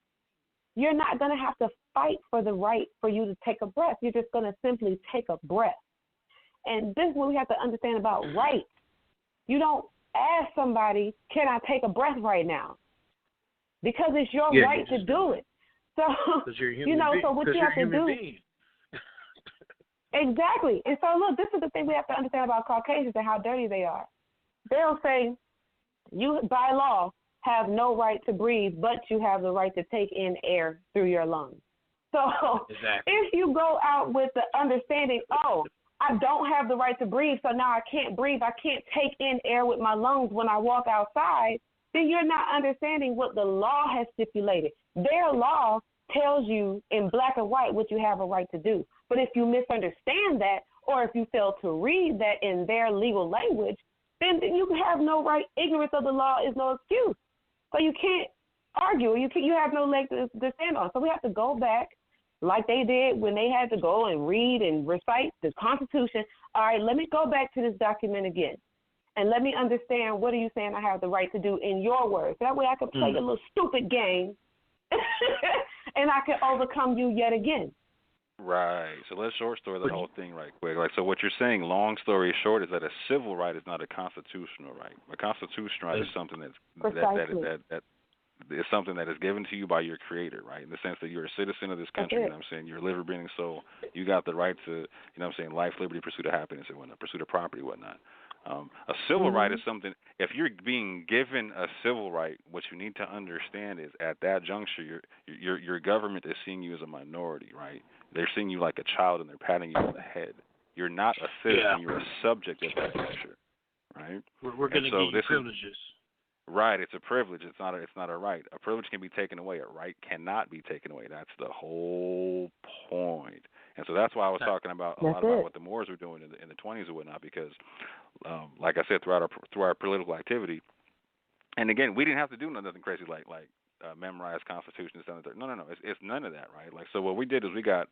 you're not going to have to fight for the right for you to take a breath. You're just going to simply take a breath. And this is what we have to understand about rights. You don't ask somebody, can I take a breath right now? Because it's your right to do it. So, so what you have to do. Exactly. And so, look, this is the thing we have to understand about Caucasians and how dirty they are. They'll say, you, by law, have no right to breathe, but you have the right to take in air through your lungs. So if you go out with the understanding, I don't have the right to breathe, so now I can't breathe, I can't take in air with my lungs when I walk outside, then you're not understanding what the law has stipulated. Their law tells you in black and white what you have a right to do. But if you misunderstand that, or if you fail to read that in their legal language, then you have no right. Ignorance of the law is no excuse. So you can't argue. You have no leg to stand on. So we have to go back like they did when they had to go and read and recite the Constitution. All right, let me go back to this document again. And let me understand, what are you saying I have the right to do in your words? That way I can play a little stupid game and I can overcome you yet again. Right. So let's short story the whole thing right quick. So what you're saying, long story short, is that a civil right is not a constitutional right. A constitutional right is something that is something that is given to you by your creator, right? In the sense that you're a citizen of this country, you know what I'm saying? You're a living, breathing soul. You got the right to, life, liberty, pursuit of happiness and whatnot, pursuit of property, whatnot. A civil right is something. If you're being given a civil right, what you need to understand is at that juncture, your government is seeing you as a minority, right? They're seeing you like a child, and they're patting you on the head. You're not a citizen. You're a subject at that juncture, right? We're going to give you privileges. Right, it's a privilege. It's not a right. A privilege can be taken away. A right cannot be taken away. That's the whole point. And so that's why I was talking about a lot about what the Moors were doing in the 20s and whatnot. Because, like I said, throughout our political activity, and again, we didn't have to do nothing crazy like memorize Constitution and stuff. No. It's none of that, right? Like, so what we did is we got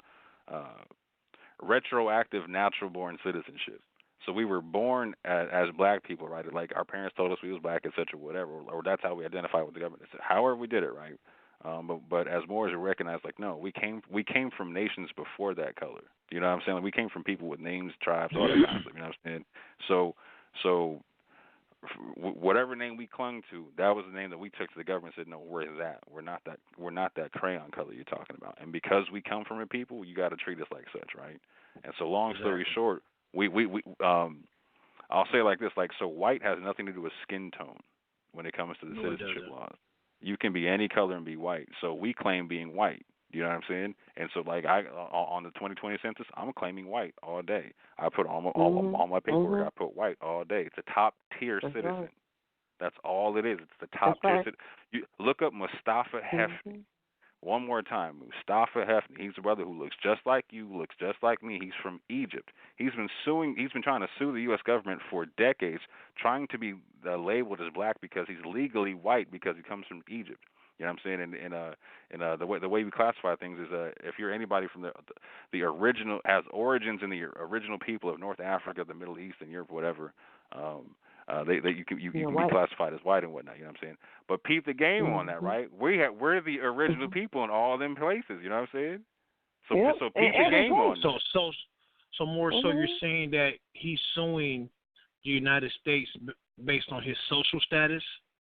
retroactive natural born citizenship. So we were born as black people, right? Like our parents told us we was black, et cetera, whatever, or that's how we identify with the government. However we did it, right? But as Moors, we recognized, like, no, we came from nations before that color. You know what I'm saying? Like, we came from people with names, tribes, all that kind of stuff. You know what I'm saying? So whatever name we clung to, that was the name that we took to the government and said, no, we're that. We're not that crayon color you're talking about. And because we come from a people, you got to treat us like such, right? And so, long story short, I'll say it like this, like, so white has nothing to do with skin tone when it comes to the citizenship laws. You can be any color and be white. So we claim being white. You know what I'm saying? And so, like, on the 2020 census, I'm claiming white all day. I put all my paperwork. I put white all day. It's a top tier citizen. Right. That's all it is. It's the top tier citizen. You look up Mustafa Hefni. One more time, Mustafa Hefni. He's a brother who looks just like you, looks just like me. He's from Egypt. He's been trying to sue the U.S. government for decades, trying to be labeled as black because he's legally white because he comes from Egypt. You know what I'm saying? The way we classify things is if you're anybody from the original, has origins in the original people of North Africa, the Middle East, and Europe, whatever. You can be classified as white and whatnot. You know what I'm saying? But peep the game on that, right? We're the original people in all them places. You know what I'm saying? So peep the game on that. So more so, you're saying that he's suing the United States based on his social status.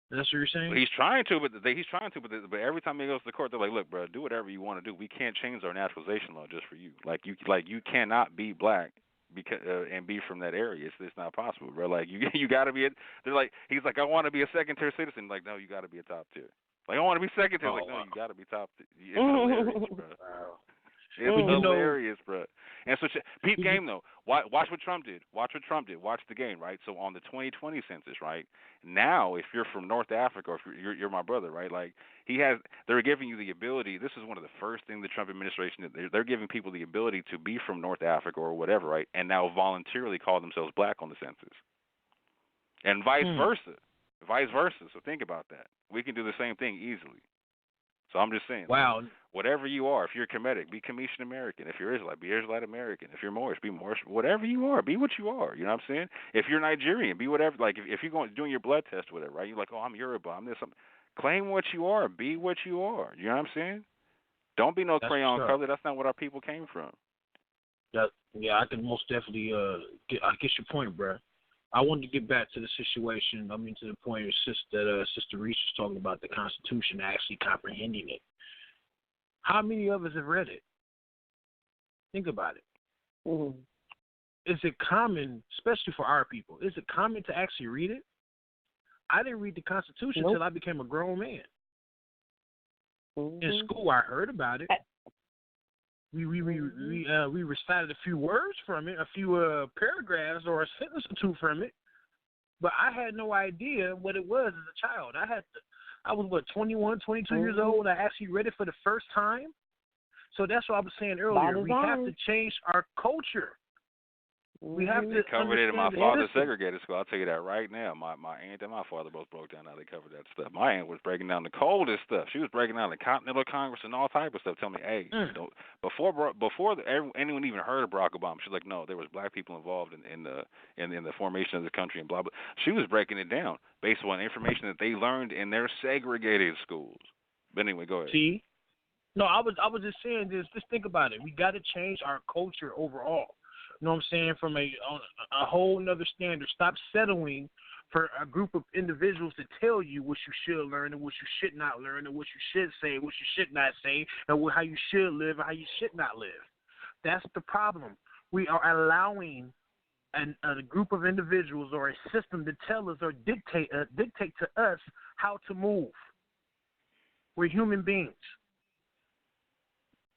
That's what you're saying? Well, he's trying to, but every time he goes to the court, they're like, "Look, bro, do whatever you want to do. We can't change our naturalization law just for you. Like you cannot be black because and be from that area. It's not possible, bro. Like you got to be. They're like, he's like, I want to be a second tier citizen. Like, no, you got to be a top tier. Like, I want to be second tier. Like, no, you got to be top tier. It's hilarious, bro. Wow. It's hilarious, bro. And so, peep game though. Watch what Trump did. Watch the game, right? So on the 2020 census, right? Now, if you're from North Africa, or if you're my brother, right? Like they're giving you the ability. This is one of the first things the Trump administration did. They're giving people the ability to be from North Africa or whatever, right? And now voluntarily call themselves black on the census, and vice versa. So think about that. We can do the same thing easily. So I'm just saying, wow. Whatever you are, if you're Kemetic, be Commission American. If you're Israelite, be Israelite American. If you're Moorish, be Moorish. Whatever you are, be what you are. You know what I'm saying? If you're Nigerian, be whatever. Like if you're doing your blood test, or whatever, right? You're like, oh, I'm Yoruba, I'm this. Claim what you are. Be what you are. You know what I'm saying? Don't be no crayon color. That's not what our people came from. I can most definitely get your point, bro. I wanted to get back to the situation. I mean, to the point that Sister Reese was talking about the Constitution, actually comprehending it. How many of us have read it? Think about it. Mm-hmm. Is it common, especially for our people, is it common to actually read it? I didn't read the Constitution until I became a grown man. Mm-hmm. In school, I heard about it. We recited a few words from it, a few paragraphs or a sentence or two from it, but I had no idea what it was as a child. I was 21, 22 years old. I actually read it for the first time. So that's what I was saying earlier. We have to change our culture. We have to covered it in my father's segregated school. I'll tell you that right now. My aunt and my father both broke down how they covered that stuff. My aunt was breaking down the coldest stuff. She was breaking down the Continental Congress and all type of stuff. Telling me, hey, before anyone even heard of Barack Obama, she's like, no, there was black people involved in the formation of the country and blah blah. She was breaking it down based on information that they learned in their segregated schools. But anyway, go ahead. See, no, I was just saying this. Just think about it. We got to change our culture overall. You know what I'm saying? From a whole nother standard. Stop settling for a group of individuals to tell you what you should learn and what you should not learn and what you should say, what you should not say, and how you should live and how you should not live. That's the problem. We are allowing a group of individuals or a system to tell us or dictate to us how to move. We're human beings.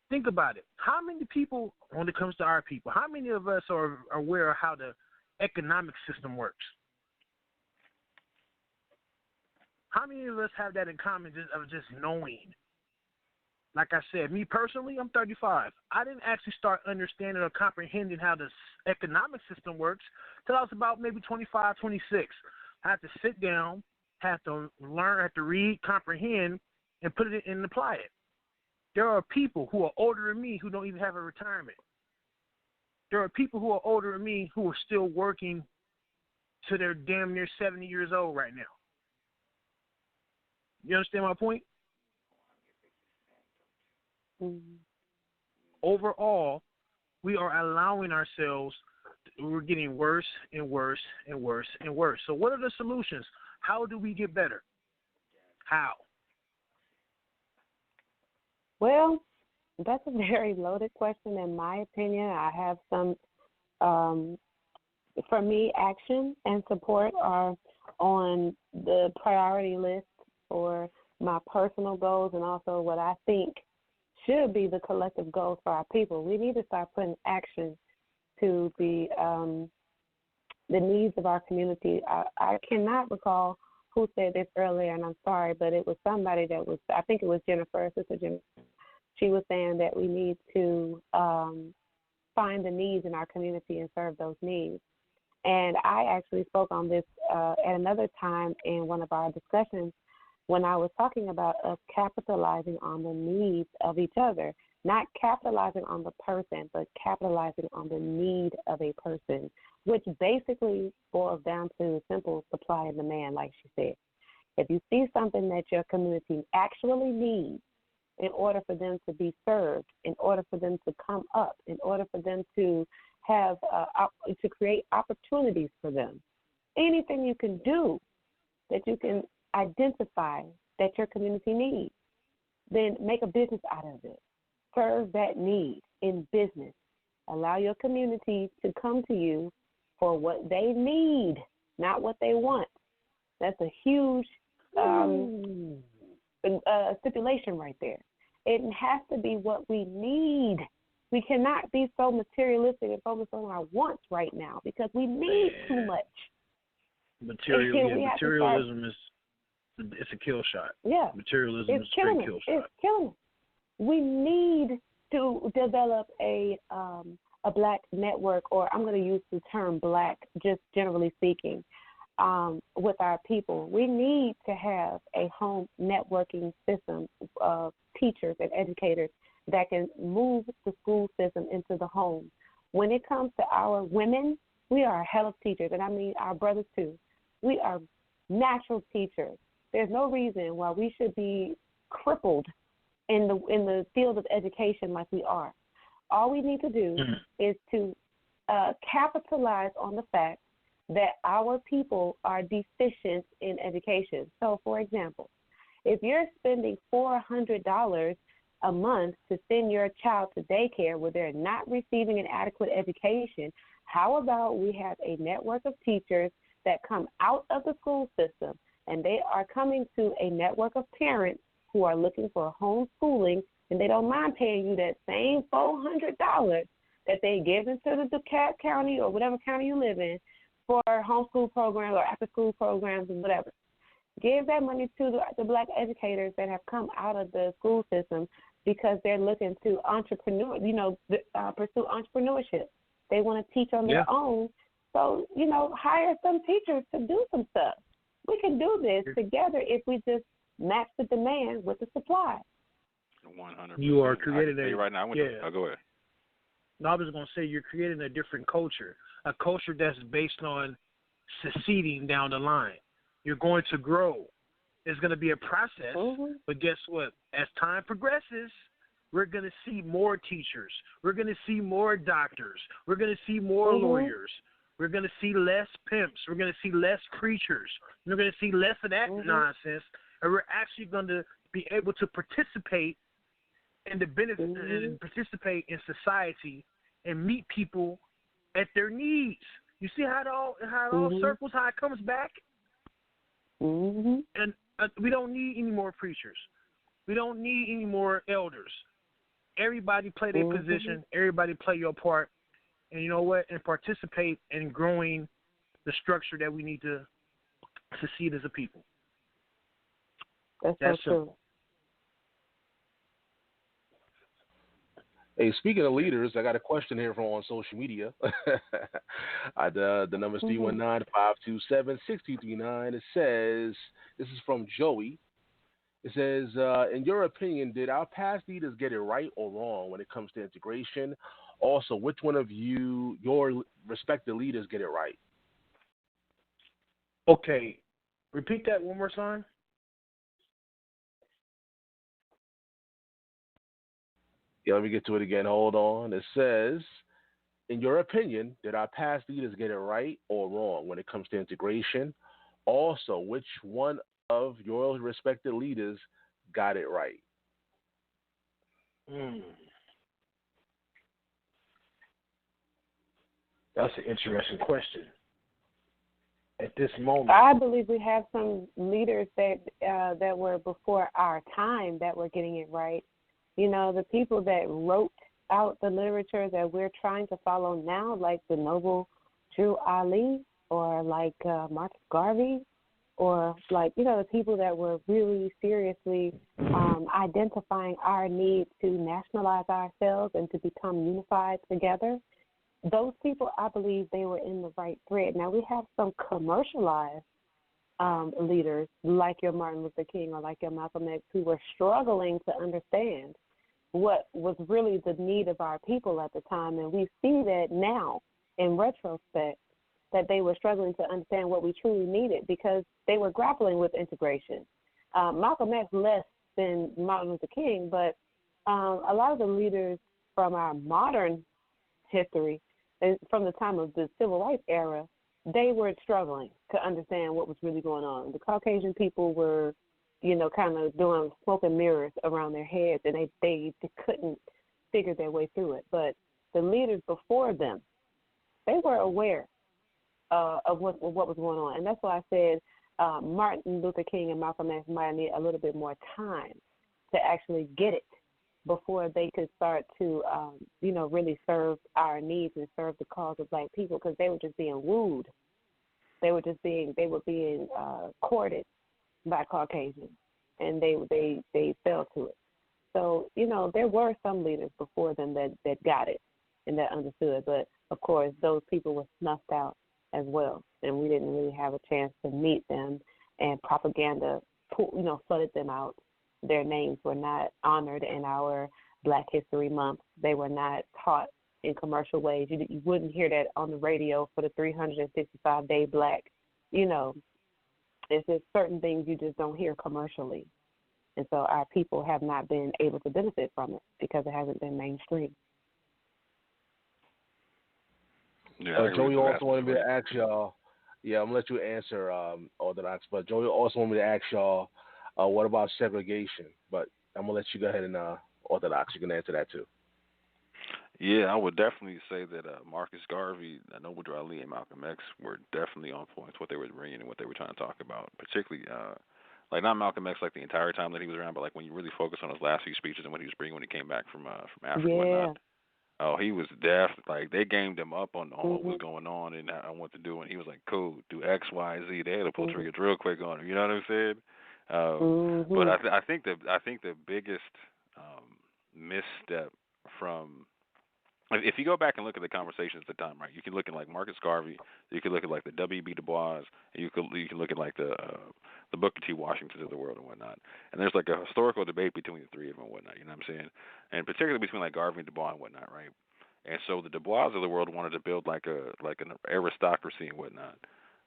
Think about it. How many people, when it comes to our people, how many of us are aware of how the economic system works? How many of us have that in common of just knowing? Like I said, me personally, I'm 35. I didn't actually start understanding or comprehending how the economic system works till I was about maybe 25, 26. I had to sit down, had to learn, had to read, comprehend, and put it in and apply it. There are people who are older than me who don't even have a retirement. There are people who are older than me who are still working to their damn near 70 years old right now. You understand my point? Mm-hmm. Overall, we are allowing ourselves, we're getting worse and worse and worse and worse. So what are the solutions? How do we get better? How? Well, that's a very loaded question in my opinion. I have some, for me, action and support are on the priority list for my personal goals and also what I think should be the collective goals for our people. We need to start putting action to the needs of our community. I cannot recall who said this earlier, and I'm sorry, but it was somebody that was, I think it was Jennifer, Sister Jennifer. She was saying that we need to find the needs in our community and serve those needs. And I actually spoke on this at another time in one of our discussions when I was talking about us capitalizing on the needs of each other, not capitalizing on the person, but capitalizing on the need of a person, which basically boils down to simple supply and demand, like she said. If you see something that your community actually needs, in order for them to be served, in order for them to come up, in order for them to have to create opportunities for them. Anything you can do that you can identify that your community needs, then make a business out of it. Serve that need in business. Allow your community to come to you for what they need, not what they want. That's a huge stipulation right there. It has to be what we need. We cannot be so materialistic and focused on our wants right now because we need too much. Materialism it's a kill shot. Yeah. Materialism is a straight kill shot. It's killing us. We need to develop a black network, or I'm going to use the term black, just generally speaking, with our people. We need to have a home networking system of teachers and educators that can move the school system into the home. When it comes to our women, we are a hell of teachers, and I mean our brothers too. We are natural teachers. There's no reason why we should be crippled in the field of education like we are. All we need to do is to capitalize on the fact that our people are deficient in education. So, for example, if you're spending $400 a month to send your child to daycare where they're not receiving an adequate education, how about we have a network of teachers that come out of the school system and they are coming to a network of parents who are looking for homeschooling, and they don't mind paying you that same $400 that they give into the DeKalb County or whatever county you live in for homeschool programs or after-school programs and whatever. Give that money to the black educators that have come out of the school system because they're looking to pursue entrepreneurship. They want to teach on their own. So, hire some teachers to do some stuff. We can do this together if we just match the demand with the supply. 100%. You are creating a right now. Go ahead. No, I was going to say you're creating a different culture, a culture that's based on succeeding down the line. You're going to grow. It's going to be a process, but guess what? As time progresses, we're going to see more teachers. We're going to see more doctors. We're going to see more lawyers. We're going to see less pimps. We're going to see less preachers. We're going to see less of that nonsense, and we're actually going to be able to participate in the benefit and participate in society and meet people at their needs. You see how it all Mhm. circles, how it comes back? Mhm. And we don't need any more preachers. We don't need any more elders. Everybody play their position. Everybody play your part. And you know what? And participate in growing the structure that we need to succeed as a people. That's That's so true. Hey, speaking of leaders, I got a question here from on social media. The number's 319-527-6239. It says, this is from Joey. It says, in your opinion, did our past leaders get it right or wrong when it comes to integration? Also, which one of your respective leaders, get it right? Okay. Repeat that one more time. Yeah, let me get to it again. Hold on. It says, in your opinion, did our past leaders get it right or wrong when it comes to integration? Also, which one of your respected leaders got it right? That's an interesting question. At this moment, I believe we have some leaders that were before our time that were getting it right. You know, the people that wrote out the literature that we're trying to follow now, like the noble Drew Ali, or like Marcus Garvey, or like, you know, the people that were really seriously identifying our need to nationalize ourselves and to become unified together. Those people, I believe they were in the right thread. Now, we have some commercialized leaders like your Martin Luther King or like your Malcolm X who were struggling to understand what was really the need of our people at the time. And we see that now in retrospect that they were struggling to understand what we truly needed because they were grappling with integration. Malcolm X less than Martin Luther King, but a lot of the leaders from our modern history, from the time of the civil rights era, they were struggling to understand what was really going on. The Caucasian people were, you know, kind of doing smoke and mirrors around their heads, and they couldn't figure their way through it. But the leaders before them, they were aware of what was going on. And that's why I said Martin Luther King and Malcolm X might need a little bit more time to actually get it before they could start to, you know, really serve our needs and serve the cause of black people, because they were just being wooed. They were being courted by Caucasians, and they fell to it. So, you know, there were some leaders before them that got it and that understood, but of course those people were snuffed out as well, and we didn't really have a chance to meet them, and propaganda, you know, flooded them out. Their names were not honored in our Black History Month. They were not taught in commercial ways. You wouldn't hear that on the radio for the 365-day Black. You know, it's just certain things you just don't hear commercially. And so our people have not been able to benefit from it because it hasn't been mainstream. Yeah, Joey also wanted me to ask y'all. Yeah, I'm gonna let you answer Orthodox, but Joey also wanted me to ask y'all, what about segregation? But I'm gonna let you go ahead and Orthodox, you can answer that too. Yeah, I would definitely say that Marcus Garvey, Noble Drew Ali, and Malcolm X were definitely on point with what they were bringing and what they were trying to talk about. Particularly, like not Malcolm X like the entire time that he was around, but like when you really focus on his last few speeches and what he was bringing when he came back from Africa and whatnot. Oh, he was deaf. Like they gamed him up on what was going on and what to do, and he was like, "Cool, do X, Y, Z." They had to pull triggers real quick on him. You know what I'm saying? But I think the biggest misstep from, if you go back and look at the conversations at the time, right? You can look at like Marcus Garvey, you can look at like the W.B. Du Bois, and you can look at like the Booker T. Washingtons of the world and whatnot. And there's like a historical debate between the three of them and whatnot. You know what I'm saying? And particularly between like Garvey and Du Bois and whatnot, right? And so the Du Bois of the world wanted to build like an aristocracy and whatnot.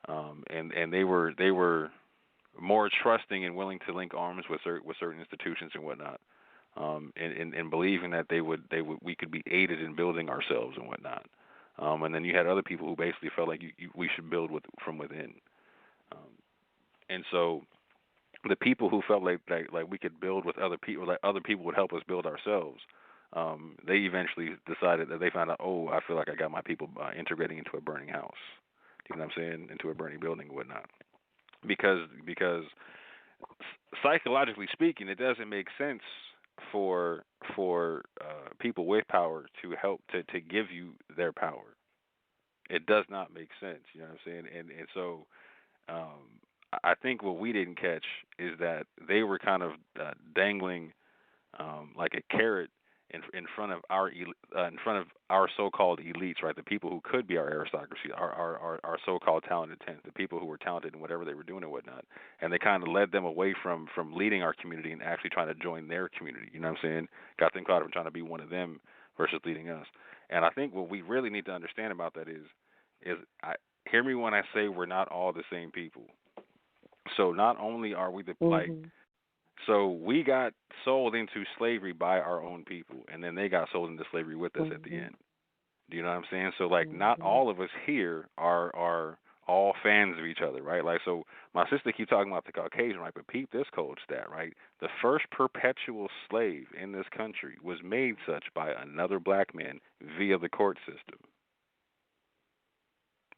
And they were more trusting and willing to link arms with certain institutions and whatnot. And believing that we could be aided in building ourselves and whatnot. And then you had other people who basically felt like we should build from within. And so the people who felt like we could build with other people, like other people would help us build ourselves, they eventually decided that they found out, oh, I feel like I got my people integrating into a burning house. You know what I'm saying? Into a burning building and whatnot. Because psychologically speaking, it doesn't make sense for people with power to help to give you their power. It does not make sense. You know what I'm saying? And so I think what we didn't catch is that they were kind of dangling like a carrot in front of our so-called elites, right? The people who could be our aristocracy, our so-called talented tenth, the people who were talented in whatever they were doing and whatnot, and they kind of led them away from leading our community and actually trying to join their community. You know what I'm saying? Got them caught up in trying to be one of them versus leading us. And I think what we really need to understand about that is hear me when I say we're not all the same people. So not only are we so we got sold into slavery by our own people, and then they got sold into slavery with us at the end. Do you know what I'm saying? So, like, not all of us here are all fans of each other, right? Like, so my sister keep talking about the Caucasian, right? But peep this cold stat, right? The first perpetual slave in this country was made such by another black man via the court system.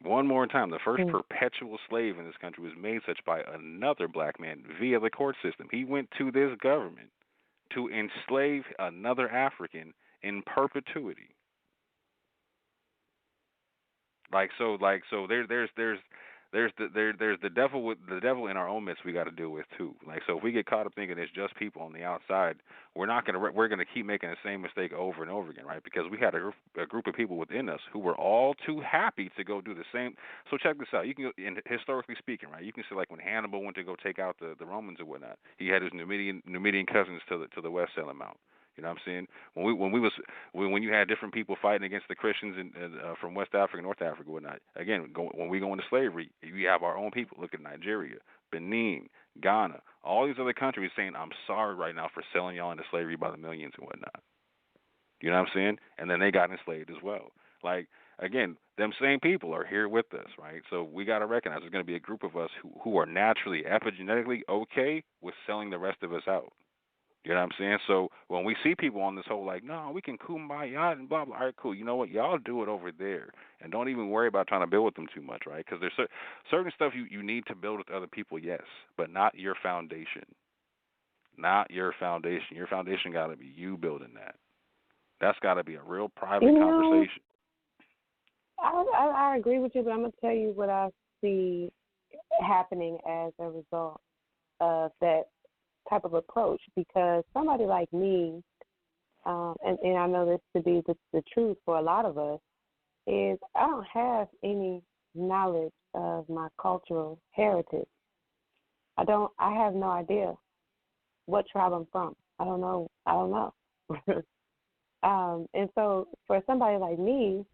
One more time, the first perpetual slave in this country was made such by another black man via the court system. He went to this government to enslave another African in perpetuity. So there's the devil in our own midst we got to deal with too. Like, so if we get caught up thinking it's just people on the outside, we're gonna keep making the same mistake over and over again, right? Because we had a group of people within us who were all too happy to go do the same. So check this out. You can, historically speaking, right? You can see like when Hannibal went to go take out the Romans and whatnot, he had his Numidian cousins to the west sell him out. You know what I'm saying? When you had different people fighting against the Christians from West Africa, North Africa, whatnot. Again, when we go into slavery, we have our own people. Look at Nigeria, Benin, Ghana, all these other countries saying, "I'm sorry right now for selling y'all into slavery by the millions and whatnot." You know what I'm saying? And then they got enslaved as well. Like, again, them same people are here with us, right? So we got to recognize there's going to be a group of us who are naturally, epigenetically okay with selling the rest of us out. You know what I'm saying? So when we see people on this whole like, no, we can kumbaya and blah, blah, all right, cool. You know what? Y'all do it over there. And don't even worry about trying to build with them too much, right? Because there's certain stuff you need to build with other people, yes, but not your foundation. Not your foundation. Your foundation got to be you building that. That's got to be a real private conversation. I agree with you, but I'm going to tell you what I see happening as a result of that type of approach, because somebody like me, and I know this to be the truth for a lot of us, is I don't have any knowledge of my cultural heritage. I have no idea what tribe I'm from. I don't know. And so for somebody like me,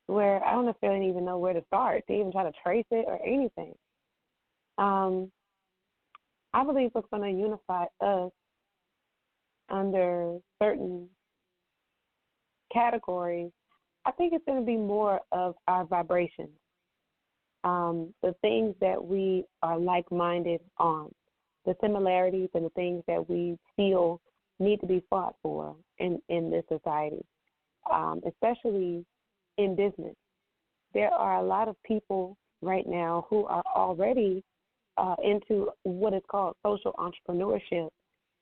where I don't necessarily even know where to start to even try to trace it or anything, I believe what's going to unify us under certain categories, I think it's going to be more of our vibrations, the things that we are like-minded on, the similarities and the things that we feel need to be fought for in this society, especially in business. There are a lot of people right now who are already into what is called social entrepreneurship,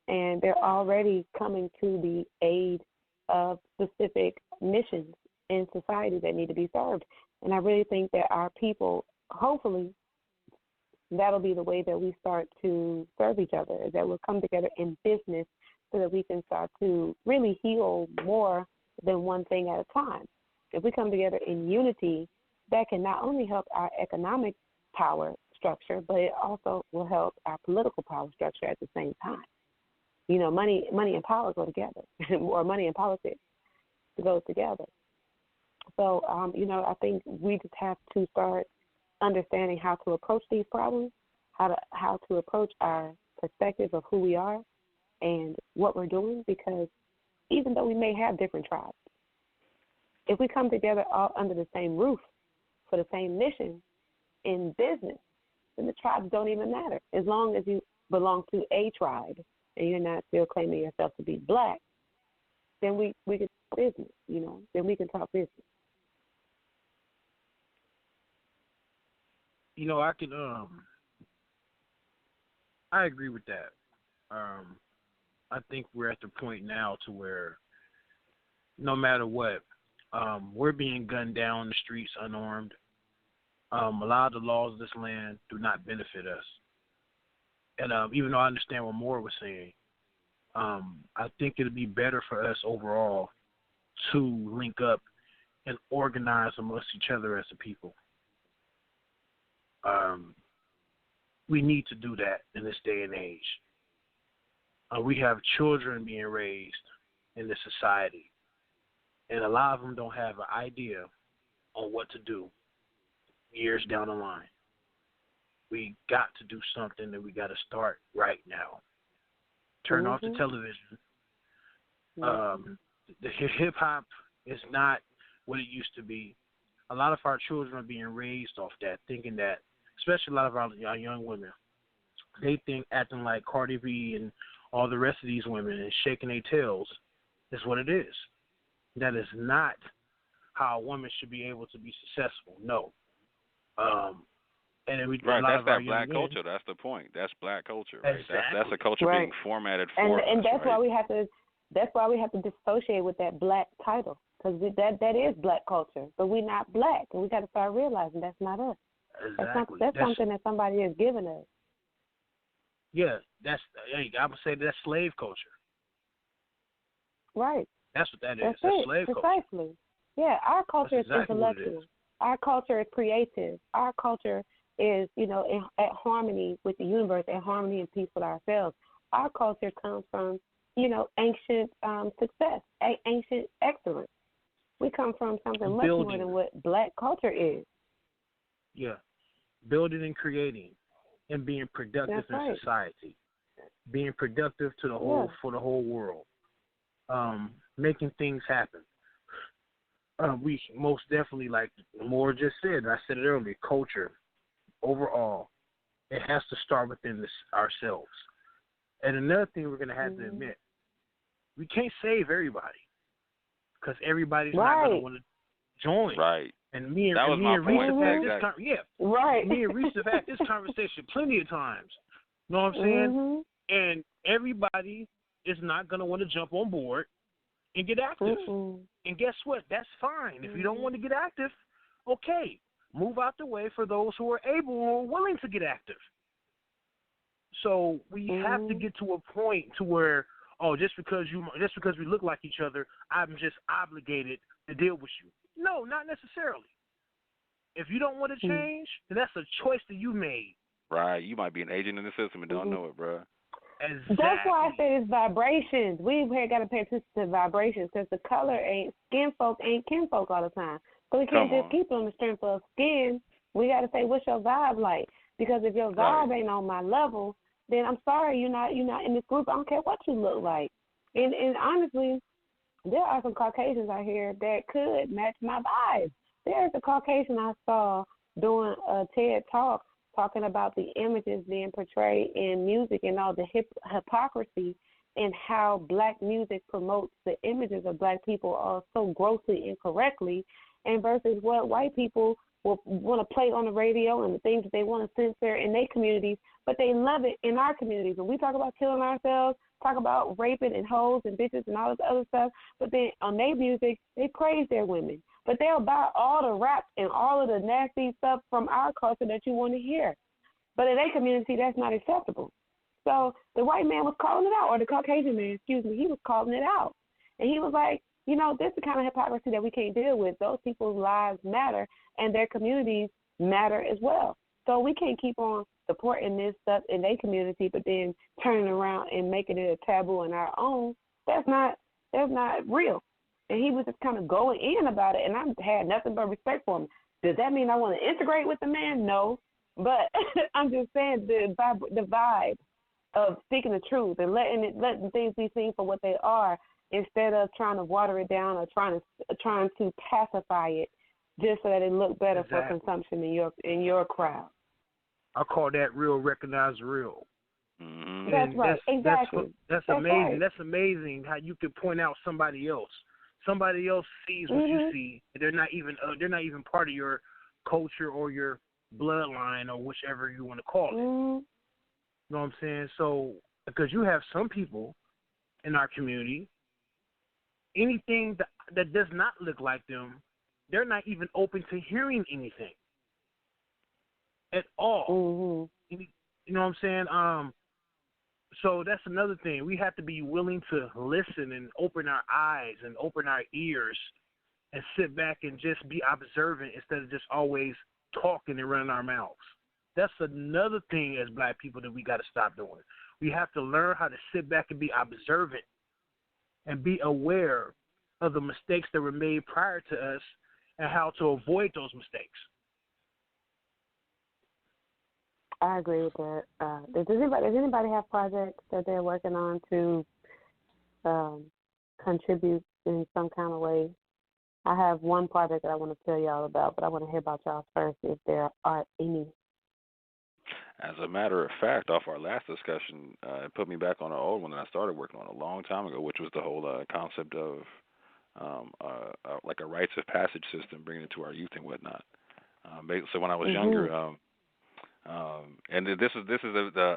and they're already coming to the aid of specific missions in society that need to be served. And I really think that our people, hopefully, that'll be the way that we start to serve each other, that we'll come together in business so that we can start to really heal more than one thing at a time. If we come together in unity, that can not only help our economic power structure, but it also will help our political power structure at the same time. You know, money and power go together, or money and politics go together. So, I think we just have to start understanding how to approach these problems, how to approach our perspective of who we are and what we're doing, because even though we may have different tribes, if we come together all under the same roof for the same mission in business, then the tribes don't even matter. As long as you belong to a tribe and you're not still claiming yourself to be black, then we can talk business, then we can talk business. I can I agree with that. I think we're at the point now to where no matter what, we're being gunned down the streets unarmed. A lot of the laws of this land do not benefit us. And even though I understand what Moore was saying, I think it'd be better for us overall to link up and organize amongst each other as a people. We need to do that in this day and age. We have children being raised in this society, and a lot of them don't have an idea on what to do years down the line. We got to do something, and we got to start right now. Turn off the television. The hip-hop is not what it used to be. A lot of our children are being raised off that, thinking that, especially a lot of our young women, they think acting like Cardi B and all the rest of these women and shaking their tails is what it is. That is not how a woman should be able to be successful. No. And then that's that black culture. That's the point. That's black culture. Right? Exactly. That's a culture being formatted for us. And that's right? why we have to. That's why we have to dissociate with that black title, because that is black culture, but we're not black, and we got to start realizing that's not us. Exactly. That's something that somebody has given us. Yeah, I'm gonna say that's slave culture. Right. That's what that is. That's That's slave culture. Precisely. Yeah, our culture That's exactly is intellectual. Our culture is creative. Our culture is, at harmony with the universe, at harmony and peace with ourselves. Our culture comes from, ancient success, ancient excellence. We come from something much more than what black culture is. Yeah, building and creating, and being productive in society, being productive to the whole for the whole world, making things happen. We most definitely, like Moore just said, I said it earlier, culture overall, it has to start within ourselves. And another thing we're going to have to admit, we can't save everybody because everybody's not going to want to join. Right. And me and Reese have had this me and Reese have had this conversation plenty of times. You know what I'm saying? And everybody is not going to want to jump on board and get active. And guess what? That's fine. If you don't want to get active, okay, move out the way for those who are able or willing to get active. So we have to get to a point to where, just because we look like each other, I'm just obligated to deal with you. No, not necessarily. If you don't want to change, then that's a choice that you made. Right. You might be an agent in the system and don't know it, bro. Exactly. That's why I say it's vibrations. We've got to pay attention to vibrations because the color skin folk ain't kinfolk all the time. So we can't just keep on the strength of skin. We got to say, what's your vibe like? Because if your vibe ain't on my level, then I'm sorry, you're not in this group. I don't care what you look like. And honestly, there are some Caucasians out here that could match my vibe. There's a Caucasian I saw doing a TED Talk talking about the images being portrayed in music and all the hypocrisy and how black music promotes the images of black people so grossly incorrectly, and versus what white people will want to play on the radio and the things that they want to censor in their communities, but they love it in our communities. When we talk about killing ourselves, talk about raping and hoes and bitches and all this other stuff, but then on their music, they praise their women. But they'll buy all the rap and all of the nasty stuff from our culture that you want to hear. But in their community, that's not acceptable. So the white man was calling it out, or the Caucasian man, he was calling it out. And he was like, this is the kind of hypocrisy that we can't deal with. Those people's lives matter, and their communities matter as well. So we can't keep on supporting this stuff in their community, but then turning around and making it a taboo in our own. That's not real. And he was just kind of going in about it, and I had nothing but respect for him. Does that mean I want to integrate with the man? No. But I'm just saying the vibe of speaking the truth and letting things be seen for what they are, instead of trying to water it down or trying to pacify it just so that it look better for consumption in your crowd. I call that real, recognize real. Mm-hmm. That's right. Exactly. That's amazing. Right. That's amazing how you could point out somebody else. Somebody else sees what you see. They're not even part of your culture or your bloodline or whichever you want to call it. You know what I'm saying? So because you have some people in our community, anything that does not look like them, they're not even open to hearing anything at all. You know what I'm saying? So that's another thing. We have to be willing to listen and open our eyes and open our ears and sit back and just be observant instead of just always talking and running our mouths. That's another thing as black people that we got to stop doing. We have to learn how to sit back and be observant and be aware of the mistakes that were made prior to us and how to avoid those mistakes. I agree with that. Does anybody have projects that they're working on to contribute in some kind of way? I have one project that I want to tell y'all about, but I want to hear about y'all first if there are any. As a matter of fact, off our last discussion, it put me back on an old one that I started working on a long time ago, which was the whole concept of like a rites of passage system, bringing it to our youth and whatnot. So when I was younger, and this is the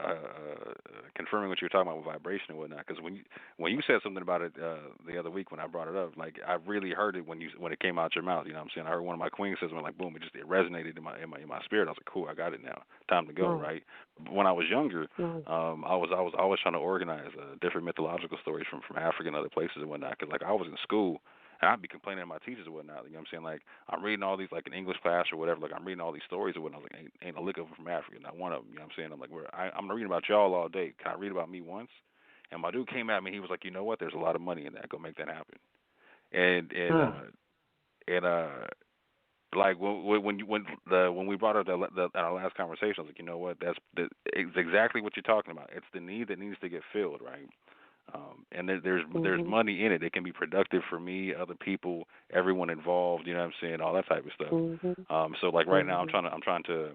confirming what you were talking about with vibration and whatnot. Because when you said something about it the other week when I brought it up, like I really heard it when it came out your mouth. You know what I'm saying? I heard one of my queens say something like, boom, it resonated in my spirit. I was like, cool, I got it now. Time to go, right? When I was younger, I was always trying to organize different mythological stories from Africa and other places and whatnot. Because like I was in school. And I'd be complaining to my teachers and whatnot. You know what I'm saying? Like, I'm reading all these, like, in English class or whatever. Like, I'm reading all these stories and whatnot. I was like, ain't a lick of them from Africa. Not one of them. You know what I'm saying? I'm like, I'm reading about y'all all day. Can I read about me once? And my dude came at me. He was like, you know what? There's a lot of money in that. Go make that happen. Like when we brought up our last conversation, I was like, you know what? It's exactly what you're talking about. It's the need that needs to get filled, right? And there's money in it. It can be productive for me, other people, everyone involved. You know what I'm saying? All that type of stuff. So like right now, I'm trying to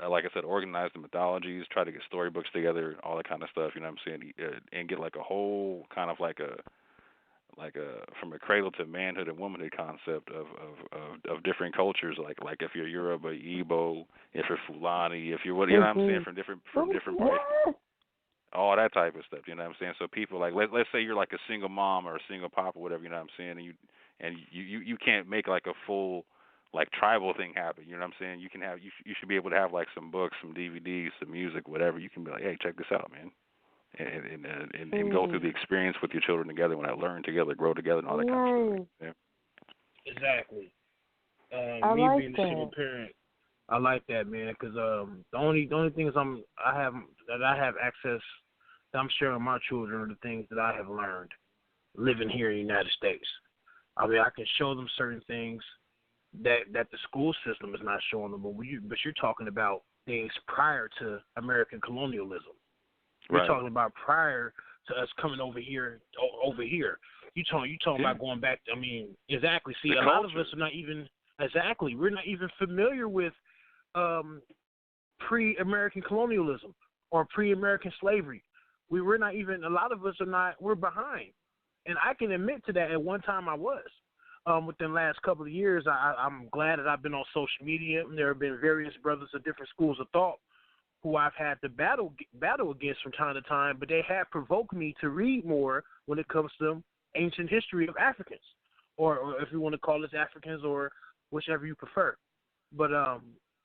like I said, organize the mythologies, try to get storybooks together, all that kind of stuff. You know what I'm saying? And get like a whole kind of like a from a cradle to manhood and womanhood concept of different cultures. Like if you're Yoruba, Igbo, if you're Fulani, if you're what you know what I'm saying from different places. All that type of stuff, you know what I'm saying? So people like let's say you're like a single mom or a single papa, whatever, you know what I'm saying, and you can't make like a full like tribal thing happen, you know what I'm saying? You should be able to have like some books, some DVDs, some music, whatever. You can be like, hey, check this out, man, and go through the experience with your children together. When I learn together, grow together, and all that kind of stuff. Yeah. Exactly. Me like being a single parent, I like that, man, because the only things I have access. I'm sharing my children are the things that I have learned living here in the United States. I mean, I can show them certain things that the school system is not showing them, but you're talking about things prior to American colonialism. We're talking about prior to us coming over here. You talking about going back. I mean, exactly. See, a lot of us are not even we're not even familiar with pre-American colonialism or pre-American slavery. We're not even, a lot of us are not, we're behind. And I can admit to that at one time I was. Within the last couple of years, I'm glad that I've been on social media. There have been various brothers of different schools of thought who I've had to battle against from time to time, but they have provoked me to read more when it comes to ancient history of Africans, or if you want to call us Africans or whichever you prefer. But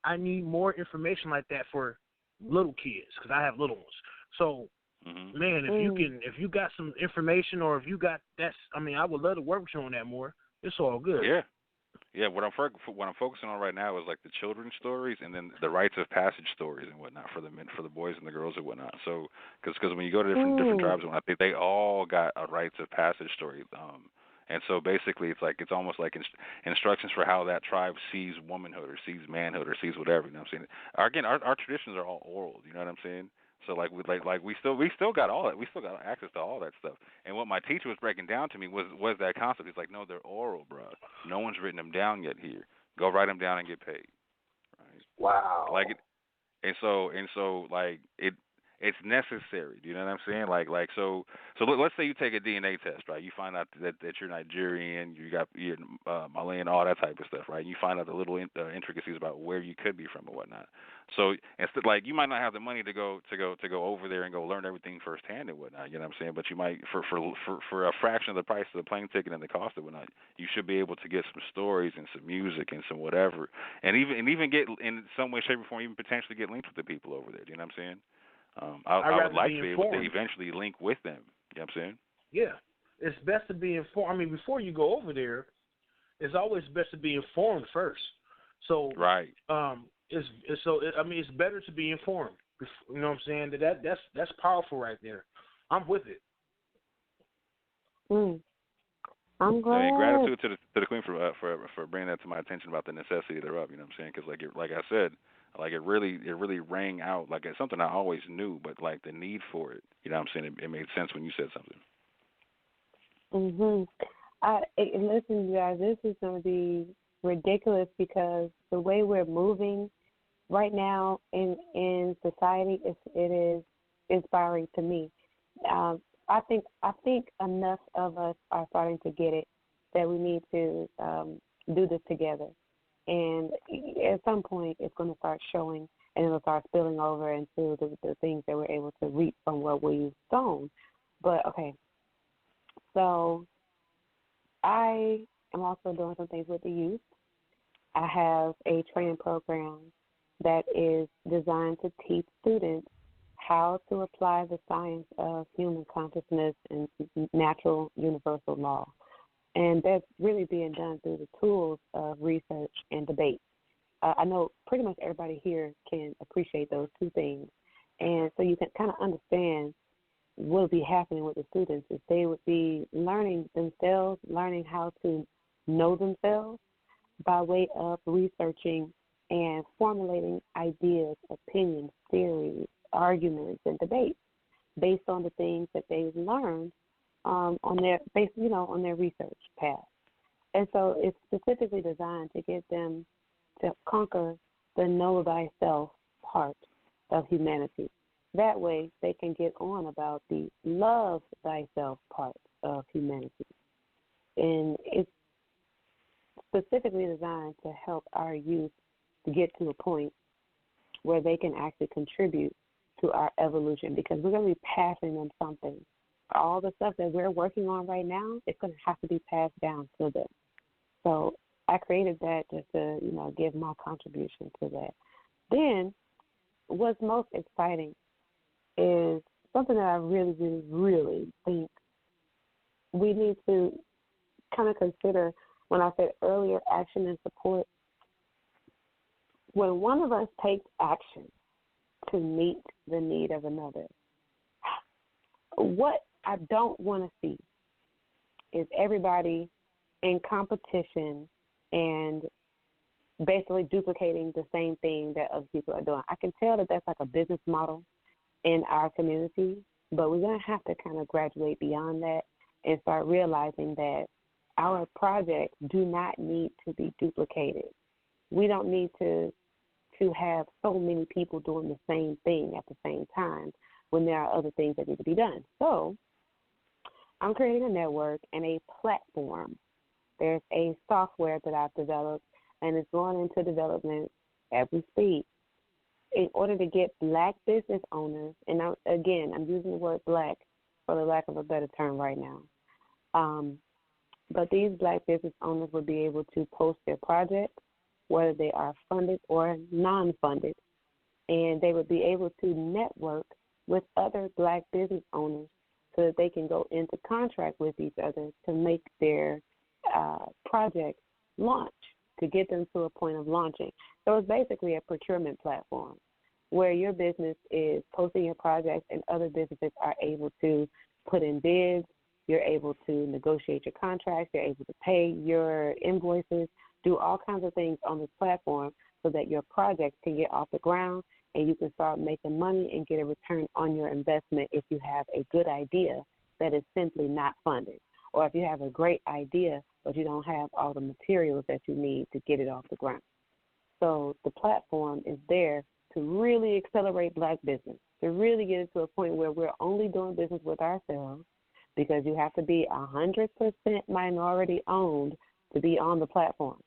I need more information like that for little kids because I have little ones. So, man, if you got some information or if you got I would love to work with you on that more. It's all good. Yeah. What I'm focusing on right now is like the children's stories and then the rites of passage stories and whatnot for the men, for the boys and the girls and whatnot. So, because when you go to different tribes, I think they all got a rites of passage story. And so basically, it's almost like instructions for how that tribe sees womanhood or sees manhood or sees whatever. You know what I'm saying? Again, our traditions are all oral. You know what I'm saying? So we still got all that. We still got access to all that stuff. And what my teacher was breaking down to me was that concept. He's like, no, they're oral, bro. No one's written them down yet here. Go write them down and get paid. Right? Wow. And so it's necessary. Do you know what I'm saying? Let's say you take a DNA test, right? You find out that you're Nigerian, you're Malian, all that type of stuff, right? You find out the little intricacies about where you could be from or whatnot. So instead, like, you might not have the money to go over there and go learn everything firsthand and whatnot. You know what I'm saying? But you might, for a fraction of the price of the plane ticket and the cost of whatnot, you should be able to get some stories and some music and some whatever, and even get in some way, shape, or form, even potentially get linked with the people over there. Do you know what I'm saying? I would like to be able to eventually link with them. You know what I'm saying? Yeah, it's best to be informed. I mean, before you go over there, it's always best to be informed first. So right. It's better to be informed. You know what I'm saying? That's powerful right there. I'm with it. I'm glad. And gratitude to the Queen for bringing that to my attention about the necessity thereof. You know what I'm saying? Because like I said, like it really rang out. Like it's something I always knew, but like the need for it. You know what I'm saying? It made sense when you said something. Listen, you guys, this is going to be ridiculous because the way we're moving right now in society, it is inspiring to me. I think enough of us are starting to get it that we need to do this together. And at some point, it's going to start showing, and it'll start spilling over into the things that we're able to reap from what we've sown. But, okay, so I am also doing some things with the youth. I have a training program that is designed to teach students how to apply the science of human consciousness and natural universal law. And that's really being done through the tools of research and debate. I know pretty much everybody here can appreciate those two things. And so you can kind of understand what would be happening with the students if they would be learning themselves, learning how to know themselves by way of researching and formulating ideas, opinions, theories, arguments, and debates based on the things that they've learned on their research path. And so it's specifically designed to get them to conquer the know thyself part of humanity. That way they can get on about the love thyself part of humanity. And it's specifically designed to help our youth to get to a point where they can actually contribute to our evolution, because we're going to be passing them something. All the stuff that we're working on right now, it's going to have to be passed down to them. So I created that just to, give my contribution to that. Then what's most exciting is something that I really, really, really think we need to kind of consider when I said earlier action and support. When one of us takes action to meet the need of another, what I don't want to see is everybody in competition and basically duplicating the same thing that other people are doing. I can tell that that's like a business model in our community, but we're going to have to kind of graduate beyond that and start realizing that our projects do not need to be duplicated. We don't need to have so many people doing the same thing at the same time when there are other things that need to be done. So I'm creating a network and a platform. There's a software that I've developed, and it's going into development as we speak, in order to get black business owners, and I'm using the word black for the lack of a better term right now, but these black business owners will be able to post their projects, whether they are funded or non-funded, and they would be able to network with other black business owners so that they can go into contract with each other to make their project launch, to get them to a point of launching. So it's basically a procurement platform where your business is posting your projects and other businesses are able to put in bids. You're able to negotiate your contracts. You're able to pay your invoices, do all kinds of things on this platform so that your projects can get off the ground and you can start making money and get a return on your investment if you have a good idea that is simply not funded, or if you have a great idea but you don't have all the materials that you need to get it off the ground. So the platform is there to really accelerate black business. to really get it to a point where we're only doing business with ourselves, because you have to be 100% minority owned to be on the platform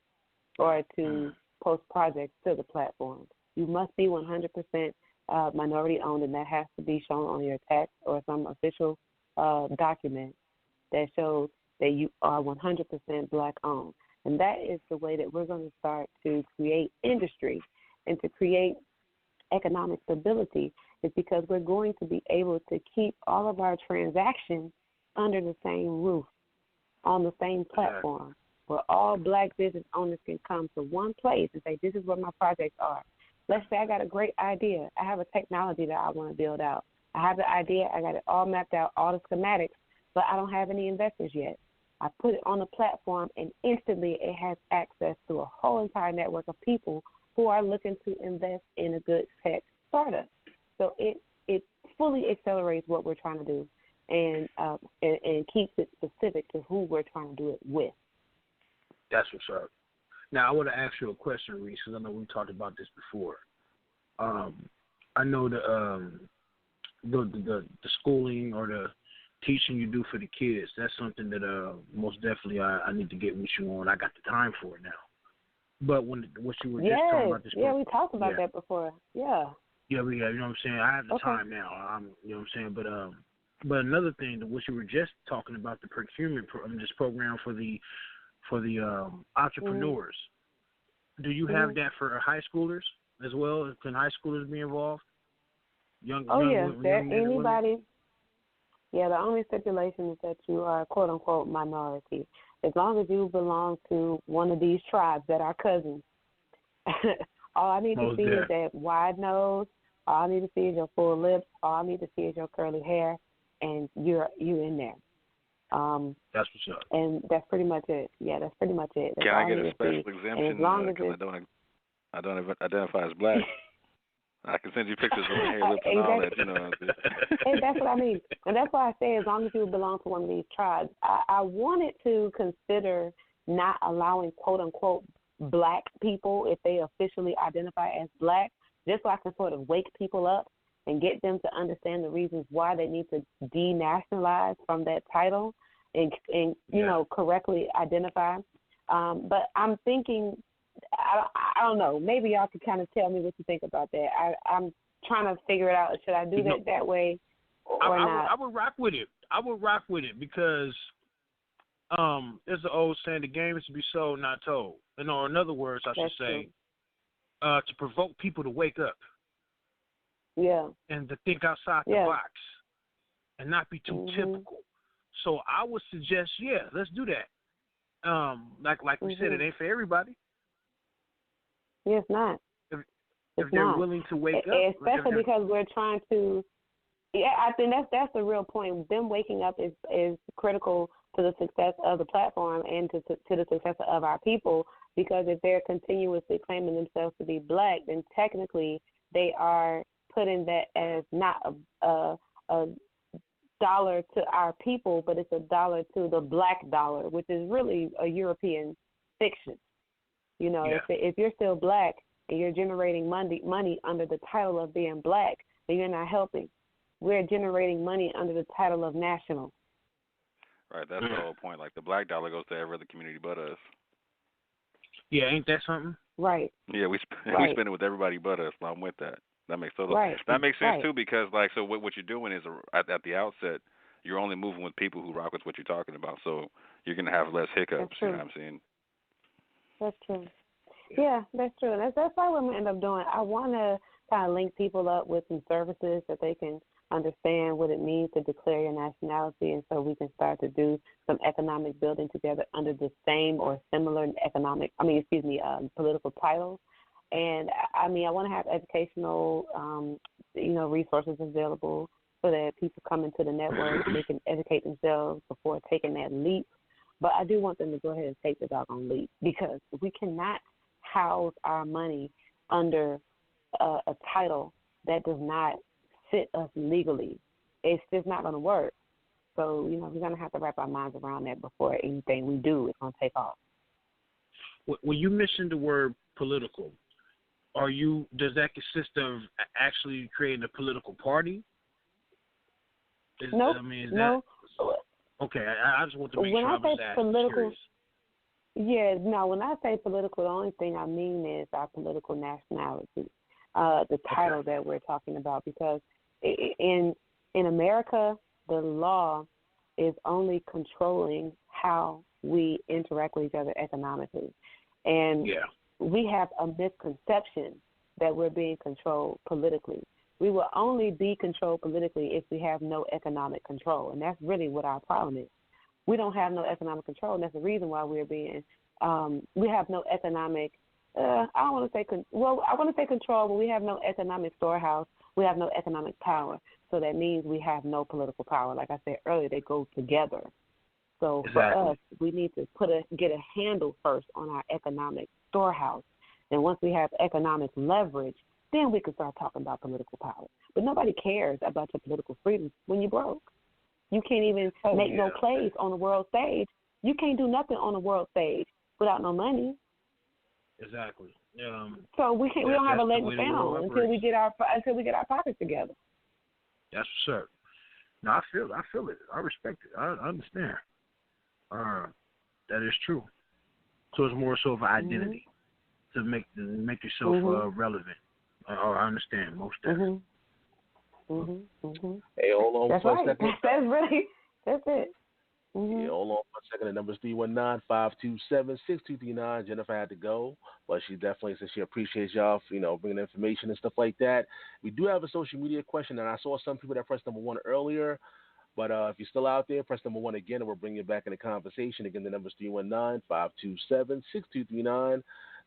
or to post projects to the platform. You must be 100% minority owned, and that has to be shown on your tax or some official document that shows that you are 100% black owned. And that is the way that we're going to start to create industry and to create economic stability, is because we're going to be able to keep all of our transactions under the same roof, on the same platform, where all black business owners can come to one place and say, this is what my projects are. Let's say I got a great idea. I have a technology that I want to build out. I have the idea. I got it all mapped out, all the schematics, but I don't have any investors yet. I put it on the platform, and instantly it has access to a whole entire network of people who are looking to invest in a good tech startup. So it fully accelerates what we're trying to do, and keeps it specific to who we're trying to do it with. That's what's up. Now, I want to ask you a question, Reese, because I know we talked about this before. I know the schooling or the teaching you do for the kids, that's something that most definitely I need to get with you on. I got the time for it now. But what you were just talking about this. Yeah, we talked about that before. Yeah. Yeah, we have. You know what I'm saying? I have the time now. You know what I'm saying? But another thing, what you were just talking about, the procurement this program for the entrepreneurs. Do you have that for high schoolers as well? Can high schoolers be involved? Young anybody. Yeah, the only stipulation is that you are a quote-unquote minority. As long as you belong to one of these tribes that are cousins, all I need to see is that wide nose. All I need to see is your full lips. All I need to see is your curly hair, and you're in there. That's what's up. And that's pretty much it. Yeah, that's pretty much it. That's Can I get a special exemption because I don't identify as black? I can send you pictures of my hair, lips, and all that. You know. And that's what I mean. And that's why I say as long as you belong to one of these tribes. I wanted to consider not allowing quote-unquote black people, if they officially identify as black, just so I can sort of wake people up and get them to understand the reasons why they need to denationalize from that title and you know, correctly identify. But I'm thinking, I don't know, maybe y'all could kind of tell me what you think about that. I'm trying to figure it out. Should I do that way or not? I would rock with it because there's an old saying, the game is to be sold, not told. Or in other words, I should say, to provoke people to wake up. Yeah. And to think outside the box and not be too typical. So I would suggest, let's do that. Like we said, it ain't for everybody. Yeah, it's not. If they're willing to wake up. Especially because we're trying to, I think that's the real point. Them waking up is critical to the success of the platform and to the success of our people, because if they're continuously claiming themselves to be black, then technically they are putting that as not a dollar to our people, but it's a dollar to the black dollar, which is really a European fiction. You know, if you're still black and you're generating money under the title of being black, then you're not helping. We're generating money under the title of national. Right, that's the whole point. Like the black dollar goes to every other community but us. Yeah, ain't that something? Right. Yeah, we spend it with everybody but us. I'm with that. That makes total sense. That makes sense too, because so what you're doing is at the outset, you're only moving with people who rock with what you're talking about. So you're gonna have less hiccups. You know what I'm saying? That's true. Yeah, that's true. That's probably what I'm gonna end up doing. I want to kind of link people up with some services that they can understand what it means to declare your nationality, and so we can start to do some economic building together under the same or similar political titles. And I want to have educational, resources available so that people come into the network, they can educate themselves before taking that leap. But I do want them to go ahead and take the doggone leap, because we cannot house our money under a title that does not fit us legally. It's just not going to work. So, we're going to have to wrap our minds around that before anything we do is going to take off. When you mentioned the word political, Does that consist of actually creating a political party? Nope. No. Okay, I just want to make When sure I I say was asking. political, yeah, no. When I say political, the only thing I mean is our political nationality, the title that we're talking about. Because in America, the law is only controlling how we interact with each other economically, and we have a misconception that we're being controlled politically. We will only be controlled politically if we have no economic control, and that's really what our problem is. We don't have no economic control, and that's the reason why we're being. We have no economic. I don't want to say. I want to say control, but we have no economic storehouse. We have no economic power. So that means we have no political power. Like I said earlier, they go together. So for us, we need to get a handle first on our economic storehouse, and once we have economic leverage, then we can start talking about political power. But nobody cares about your political freedom when you're broke. You can't even make no plays on the world stage. You can't do nothing on the world stage without no money. Exactly. So we can't. We don't have a leg to stand on until we get our pockets together. That's what's up. No, I feel it. I respect it. I understand. That is true. So it's more so of an identity to make yourself relevant. I understand most of that. Hey, hold on That's for right. a second. That's it. Yeah, hold on 1 second. The number's 319-527-6239. Jennifer had to go, but she definitely said she appreciates y'all for, bringing information and stuff like that. We do have a social media question, and I saw some people that pressed number 1 earlier, but if you're still out there, press number 1 again, and we'll bring you back in the conversation. Again, the number's 319-527-6239.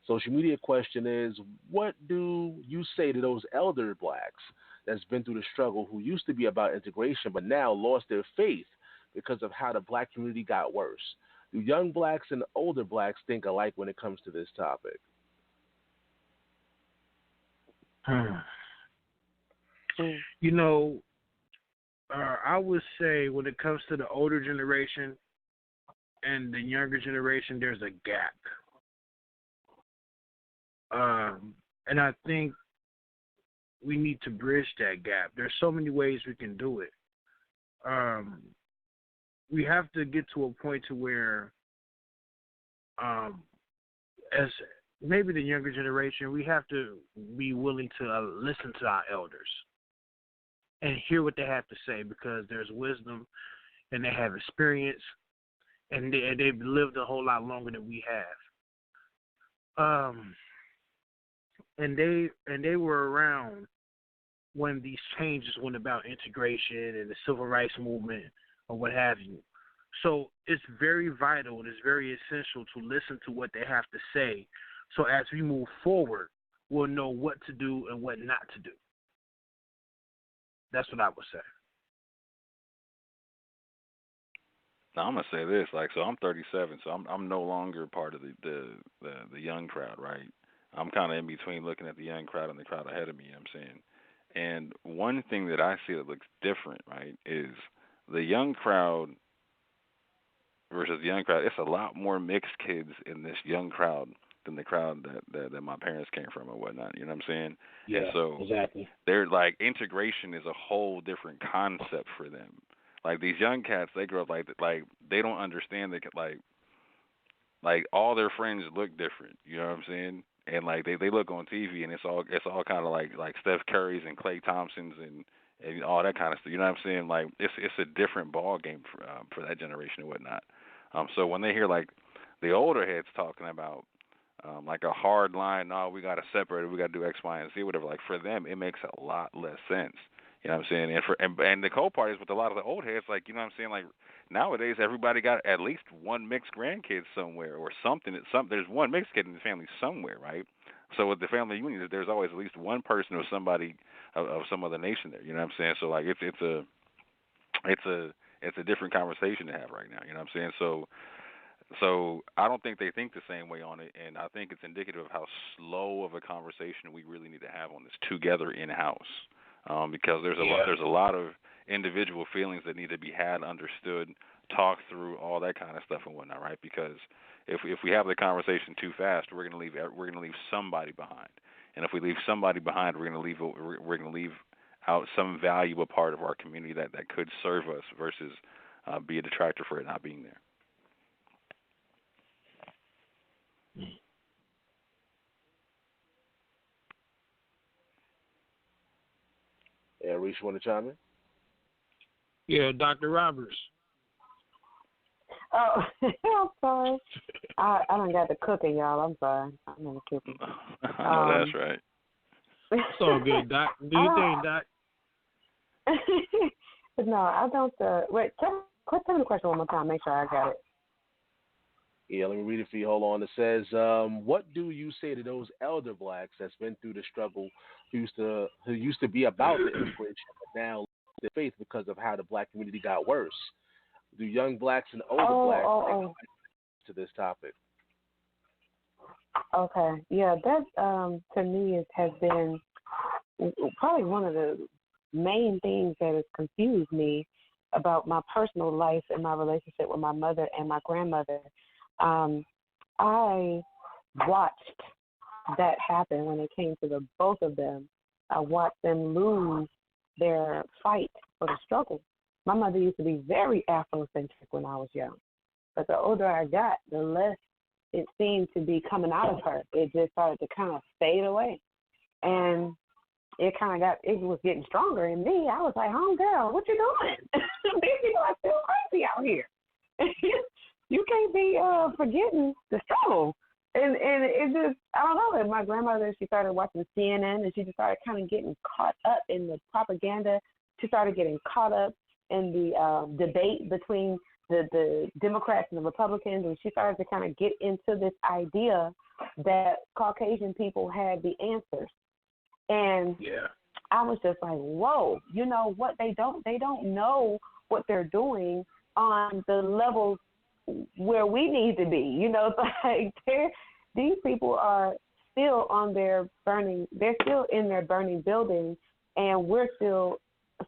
Social media question is, what do you say to those elder blacks that's been through the struggle who used to be about integration but now lost their faith because of how the black community got worse? Do young blacks and older blacks think alike when it comes to this topic? I would say when it comes to the older generation and the younger generation, there's a gap. And I think we need to bridge that gap. There's so many ways we can do it. We have to get to a point to where, as maybe the younger generation, we have to be willing to listen to our elders and hear what they have to say, because there's wisdom and they have experience and they've lived a whole lot longer than we have. And they were around when these changes went about integration and the civil rights movement or what have you. So it's very vital and it's very essential to listen to what they have to say. So as we move forward, we'll know what to do and what not to do. That's what I would say. Now, I'm gonna say this, so I'm 37, so I'm no longer part of the young crowd, right? I'm kind of in between, looking at the young crowd and the crowd ahead of me. You know what I'm saying? And one thing that I see that looks different, right, is the young crowd versus the young crowd. It's a lot more mixed kids in this young crowd than the crowd that my parents came from or whatnot. You know what I'm saying? Yeah, and so exactly. They're like, integration is a whole different concept for them. Like these young cats, they grow up like they don't understand that like all their friends look different. You know what I'm saying? And like they look on TV and it's all kind of like Steph Curry's and Klay Thompson's and all that kind of stuff. You know what I'm saying? Like it's a different ball game for that generation and whatnot. So when they hear like the older heads talking about like a hard line, no, we got to separate it, we got to do X, Y, and Z, whatever. Like for them, it makes a lot less sense. You know what I'm saying? And the cool part is with a lot of the old heads, like, you know what I'm saying? Like nowadays, everybody got at least one mixed grandkid somewhere or something. There's one mixed kid in the family somewhere, right? So with the family union, there's always at least one person or somebody of some other nation there. You know what I'm saying? So like it's a different conversation to have right now. You know what I'm saying? So I don't think they think the same way on it, and I think it's indicative of how slow of a conversation we really need to have on this together in house, because there's a lot of individual feelings that need to be had, understood, talked through, all that kind of stuff and whatnot, right? Because if we have the conversation too fast, we're gonna leave somebody behind, And if we leave somebody behind, we're going to leave out some valuable part of our community that could serve us versus be a detractor for it not being there. Yeah, Reese, you want to chime in? Yeah, Dr. Roberts. Oh, I'm sorry. I don't got the cooking, y'all. I'm sorry. I'm in the kitchen. No, that's right. It's all good, Doc. Do you think, Doc? No, I don't. Wait, tell me the question one more time. Make sure I got it. Yeah, let me read it for you. Hold on. It says, what do you say to those elder blacks that's been through the struggle, who used to be about the immigration, but now their faith because of how the black community got worse? Do young blacks and older blacks to this topic? Okay. Yeah, that to me has been probably one of the main things that has confused me about my personal life and my relationship with my mother and my grandmother. I watched that happen when it came to the both of them. I watched them lose their fight for the struggle. My mother used to be very Afrocentric when I was young, but the older I got, the less it seemed to be coming out of her. It just started to kind of fade away, and it was getting stronger in me. I was like, "Homegirl, what you doing? These people are still crazy out here. You can't be forgetting the struggle." And it just, I don't know. And my grandmother, she started watching CNN, and she just started kind of getting caught up in the propaganda. She started getting caught up in the debate between the Democrats and the Republicans, and she started to kind of get into this idea that Caucasian people had the answers. And I was just like, whoa, you know what? They don't know what they're doing on the level where we need to be. You know, like these people are still they're still in their burning building, and we're still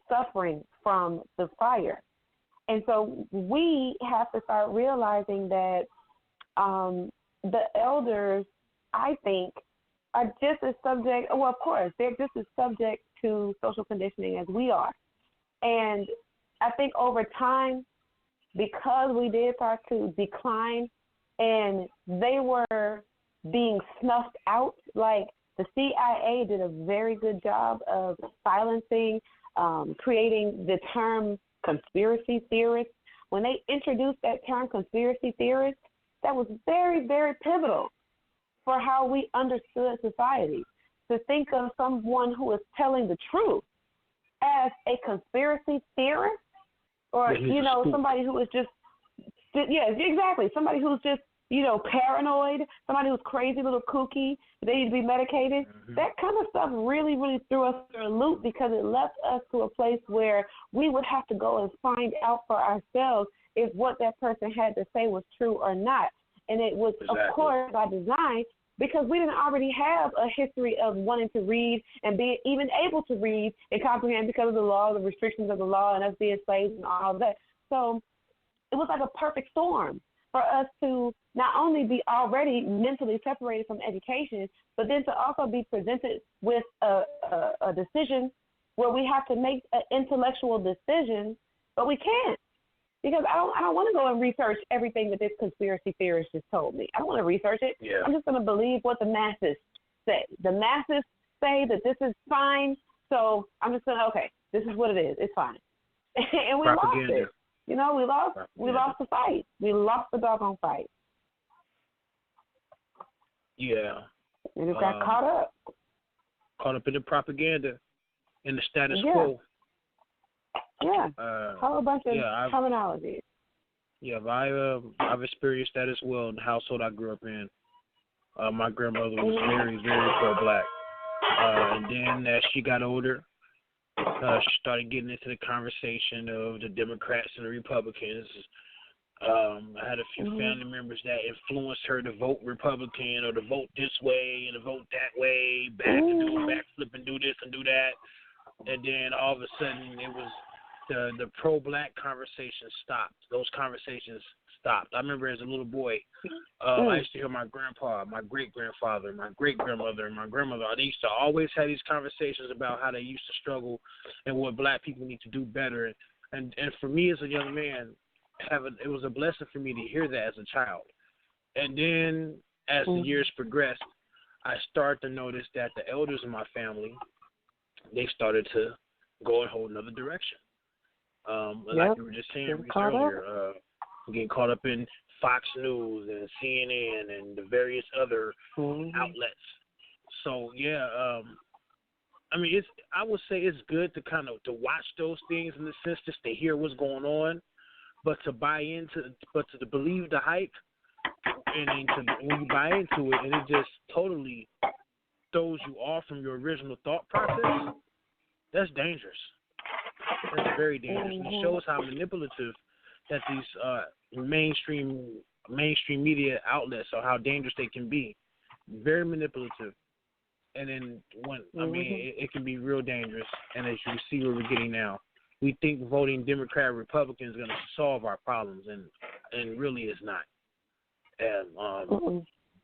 suffering from the fire. And so we have to start realizing that the elders, I think, are just as subject, well, of course, they're just as subject to social conditioning as we are. And I think over time, because we did start to decline and they were being snuffed out, like the CIA did a very good job of silencing, creating the term conspiracy theorist. When they introduced that term conspiracy theorist, that was very, very pivotal for how we understood society. To think of someone who is telling the truth as a conspiracy theorist, or, you know, somebody who is just, somebody who's just, you know, paranoid, somebody who's crazy, little kooky, they need to be medicated. Mm-hmm. That kind of stuff really, really threw us for a loop, because it left us to a place where we would have to go and find out for ourselves if what that person had to say was true or not. And it was, of course, by design, because we didn't already have a history of wanting to read and being even able to read and comprehend because of the law, the restrictions of the law, and us being slaves and all of that. So it was like a perfect storm for us to not only be already mentally separated from education, but then to also be presented with a decision where we have to make an intellectual decision, but we can't. Because I don't want to go and research everything that this conspiracy theorist just told me. I don't want to research it. Yeah. I'm just going to believe what the masses say. The masses say that this is fine, so I'm just going to, okay, this is what it is. It's fine. And we lost it. You know, we lost the fight. We lost the doggone fight. Yeah. And it got caught up. Caught up in the propaganda, in the status quo. Yeah, a whole bunch of terminology. Yeah, I've experienced that as well in the household I grew up in. My grandmother was very, very pro-black. And then as she got older, she started getting into the conversation of the Democrats and the Republicans. I had a few family members that influenced her to vote Republican or to vote this way and to vote that way, backflip and do this and do that. And then all of a sudden it was the pro-black conversation stopped. Those conversations stopped. I remember as a little boy, I used to hear my grandpa, my great-grandfather, my great-grandmother, and my grandmother. They used to always have these conversations about how they used to struggle and what black people need to do better. And for me as a young man, it was a blessing for me to hear that as a child. And then as the years progressed, I started to notice that the elders in my family, they started to go in a whole another direction. Like you were just saying earlier, getting caught up in Fox News and CNN and the various other outlets. So I mean, I would say it's good to kind of to watch those things in the sense just to hear what's going on, but to believe the hype, and then when you buy into it, and it just totally throws you off from your original thought process, that's dangerous. That's very dangerous. And it shows how manipulative that these mainstream media outlets are, how dangerous they can be. Very manipulative. And then it can be real dangerous. And as you see where we're getting now, we think voting Democrat, Republican is going to solve our problems, and really it's not. And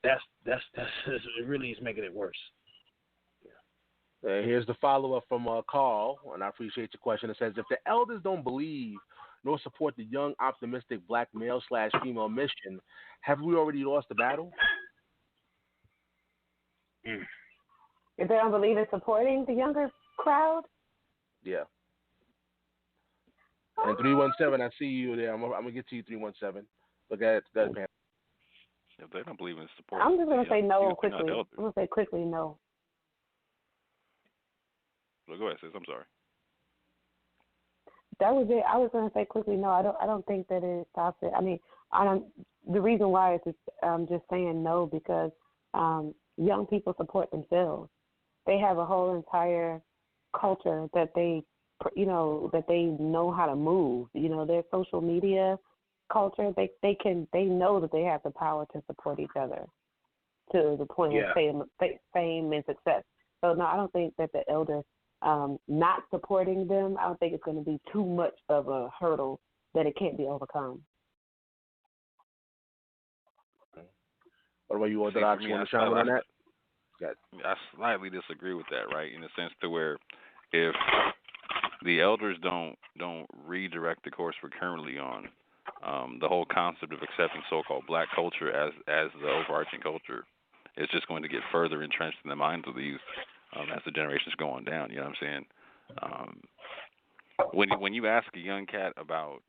that's it really is making it worse. Here's the follow-up from Carl, and I appreciate your question. It says, if the elders don't believe nor support the young, optimistic black male/female mission, have we already lost the battle? If they don't believe in supporting the younger crowd? Yeah. And 317, I see you there. I'm going to get to you, 317. Look at that, man. If they don't believe in support, I'm just going to say no quickly. I'm going to say quickly no. Well, go ahead, sis. I'm sorry. That was it. I was going to say quickly no. I don't think that it stops it. I mean, the reason why is just saying no because young people support themselves. They have a whole entire culture that they know how to move. Their social media culture, they know that they have the power to support each other to the point of fame and success. So no, I don't think that the elders not supporting them, I don't think it's going to be too much of a hurdle that it can't be overcome. What about you, Orthodox? You want to chime in on that? I slightly disagree with that, right? In the sense to where if the elders don't redirect the course we're currently on, the whole concept of accepting so-called black culture as the overarching culture is just going to get further entrenched in the minds of the youth as the generations go on down. You know what I'm saying? When you ask a young cat about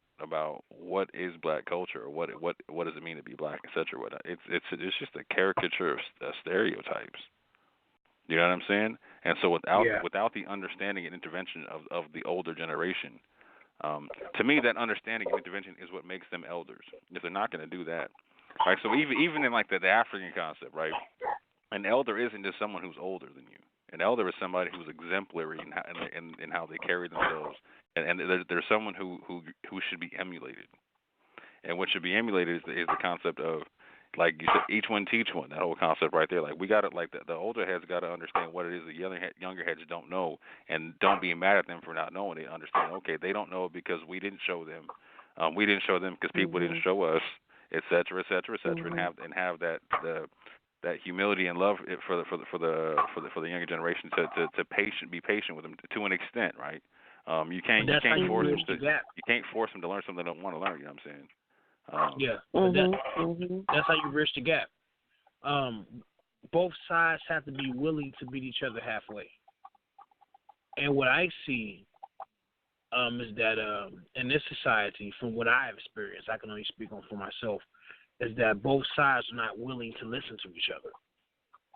what is black culture or what does it mean to be black, etc., it's just a caricature of stereotypes. You know what I'm saying? And so without the understanding and intervention of the older generation, to me, that understanding and intervention is what makes them elders. If they're not going to do that, right? So even in like the African concept, right? An elder isn't just someone who's older than you. An elder is somebody who's exemplary in how they carry themselves, and they're someone who should be emulated. And what should be emulated is the concept of, like you said, each one teach one. That whole concept right there. Like we got to, like the older heads got to understand what it is the younger heads don't know, and don't be mad at them for not knowing. They understand. Okay, they don't know because we didn't show them. We didn't show them because people didn't show us, et cetera, et cetera, et cetera, and have that humility and love for the younger generation to be patient with them to an extent, right? You can't force them to learn something they don't want to learn. You know what I'm saying? That's how you bridge the gap. Both sides have to be willing to meet each other halfway. And what I see is that in this society, from what I have experienced, I can only speak on for myself, is that both sides are not willing to listen to each other.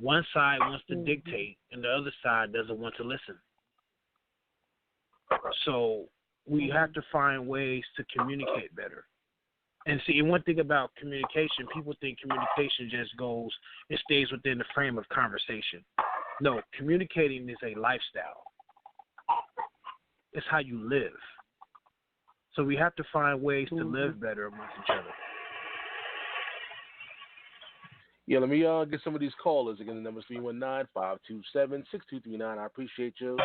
One side wants to dictate, and the other side doesn't want to listen. So we have to find ways to communicate better. And see, one thing about communication, people think communication just stays within the frame of conversation. No, communicating is a lifestyle. It's how you live. So we have to find ways to live better amongst each other. Yeah, let me get some of these callers. Again, the number is 319-527-6239. I appreciate you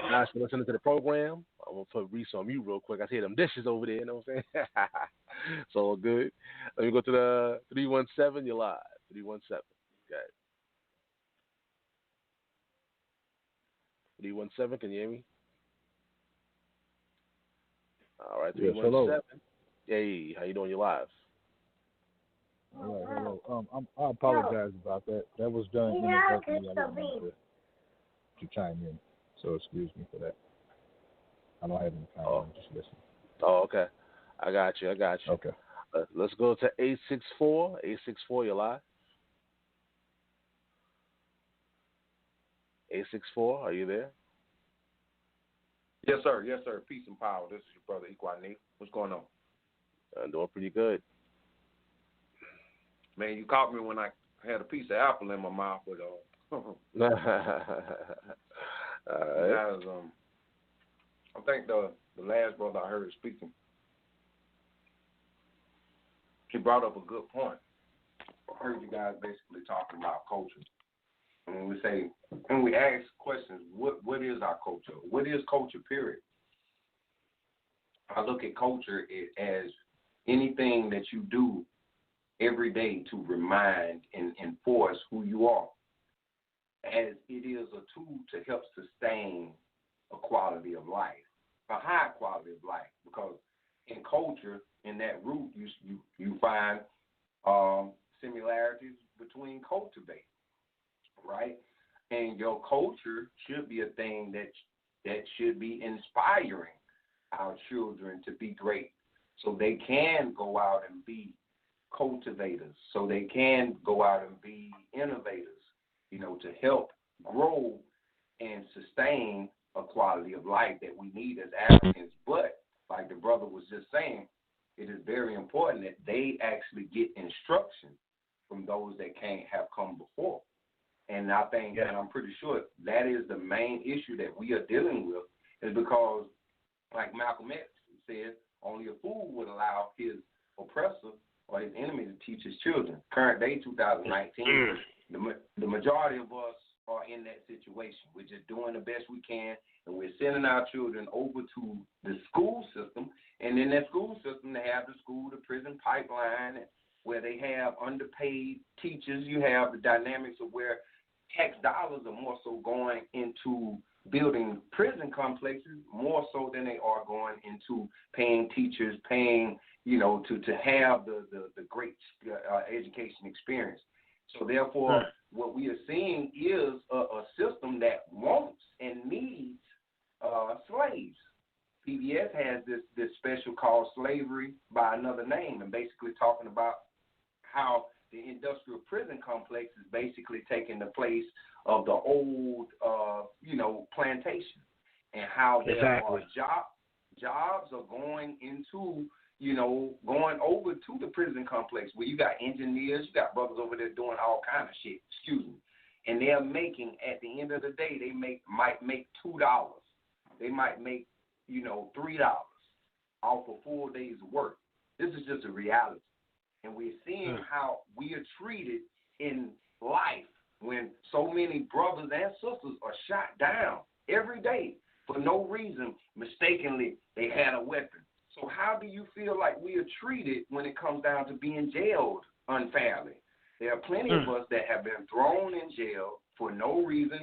guys for listening to the program. I'm gonna put Reese on mute real quick. I see them dishes over there. You know what I'm saying? It's all good. Let me go to the 317. You're live. 317. Okay. 317. Can you hear me? All right. 317. Hey, how you doing? You're live. All right, hello. I apologize about that. That was done inadvertently. I didn't mean to chime in, so excuse me for that. I don't have any comment. I'm just listening. Oh, okay. I got you. Okay. Let's go to 864. 864, you're live. 864, are you there? Yes, sir. Yes, sir. Peace and power. This is your brother, Equani. What's going on? I'm doing pretty good. Man, you caught me when I had a piece of apple in my mouth, but All right. guys, I think the last brother I heard speaking, he brought up a good point. I heard you guys basically talking about culture. And when we ask questions, what is our culture? What is culture, period? I look at culture as anything that you do every day to remind and enforce who you are, as it is a tool to help sustain a quality of life, a high quality of life, because in culture, in that root, you find similarities between cultivate, right? And your culture should be a thing that should be inspiring our children to be great, so they can go out and be cultivators, so they can go out and be innovators, to help grow and sustain a quality of life that we need as Africans. But like the brother was just saying, it is very important that they actually get instruction from those that can't have come before. And I think, and I'm pretty sure that is the main issue that we are dealing with, is because, like Malcolm X said, only a fool would allow his oppressor or his enemy to teach his children. Current day, 2019, the majority of us are in that situation. We're just doing the best we can, and we're sending our children over to the school system. And in that school system, they have the school-to-prison pipeline, where they have underpaid teachers. You have the dynamics of where tax dollars are more so going into building prison complexes more so than they are going into paying teachers, paying, to have the great education experience. So therefore, what we are seeing is a system that wants and needs slaves. PBS has this special called Slavery by Another Name, and basically talking about how the industrial prison complex is basically taking the place of the old, plantation, and how there are jobs are going into, going over to the prison complex, where you got engineers, you got brothers over there doing all kind of shit, and they're making, at the end of the day, they might make $2. They might make, $3 off a full day's work. This is just a reality. And we're seeing how we are treated in life when so many brothers and sisters are shot down every day for no reason. Mistakenly, they had a weapon. So how do you feel like we are treated when it comes down to being jailed unfairly? There are plenty of us that have been thrown in jail for no reason.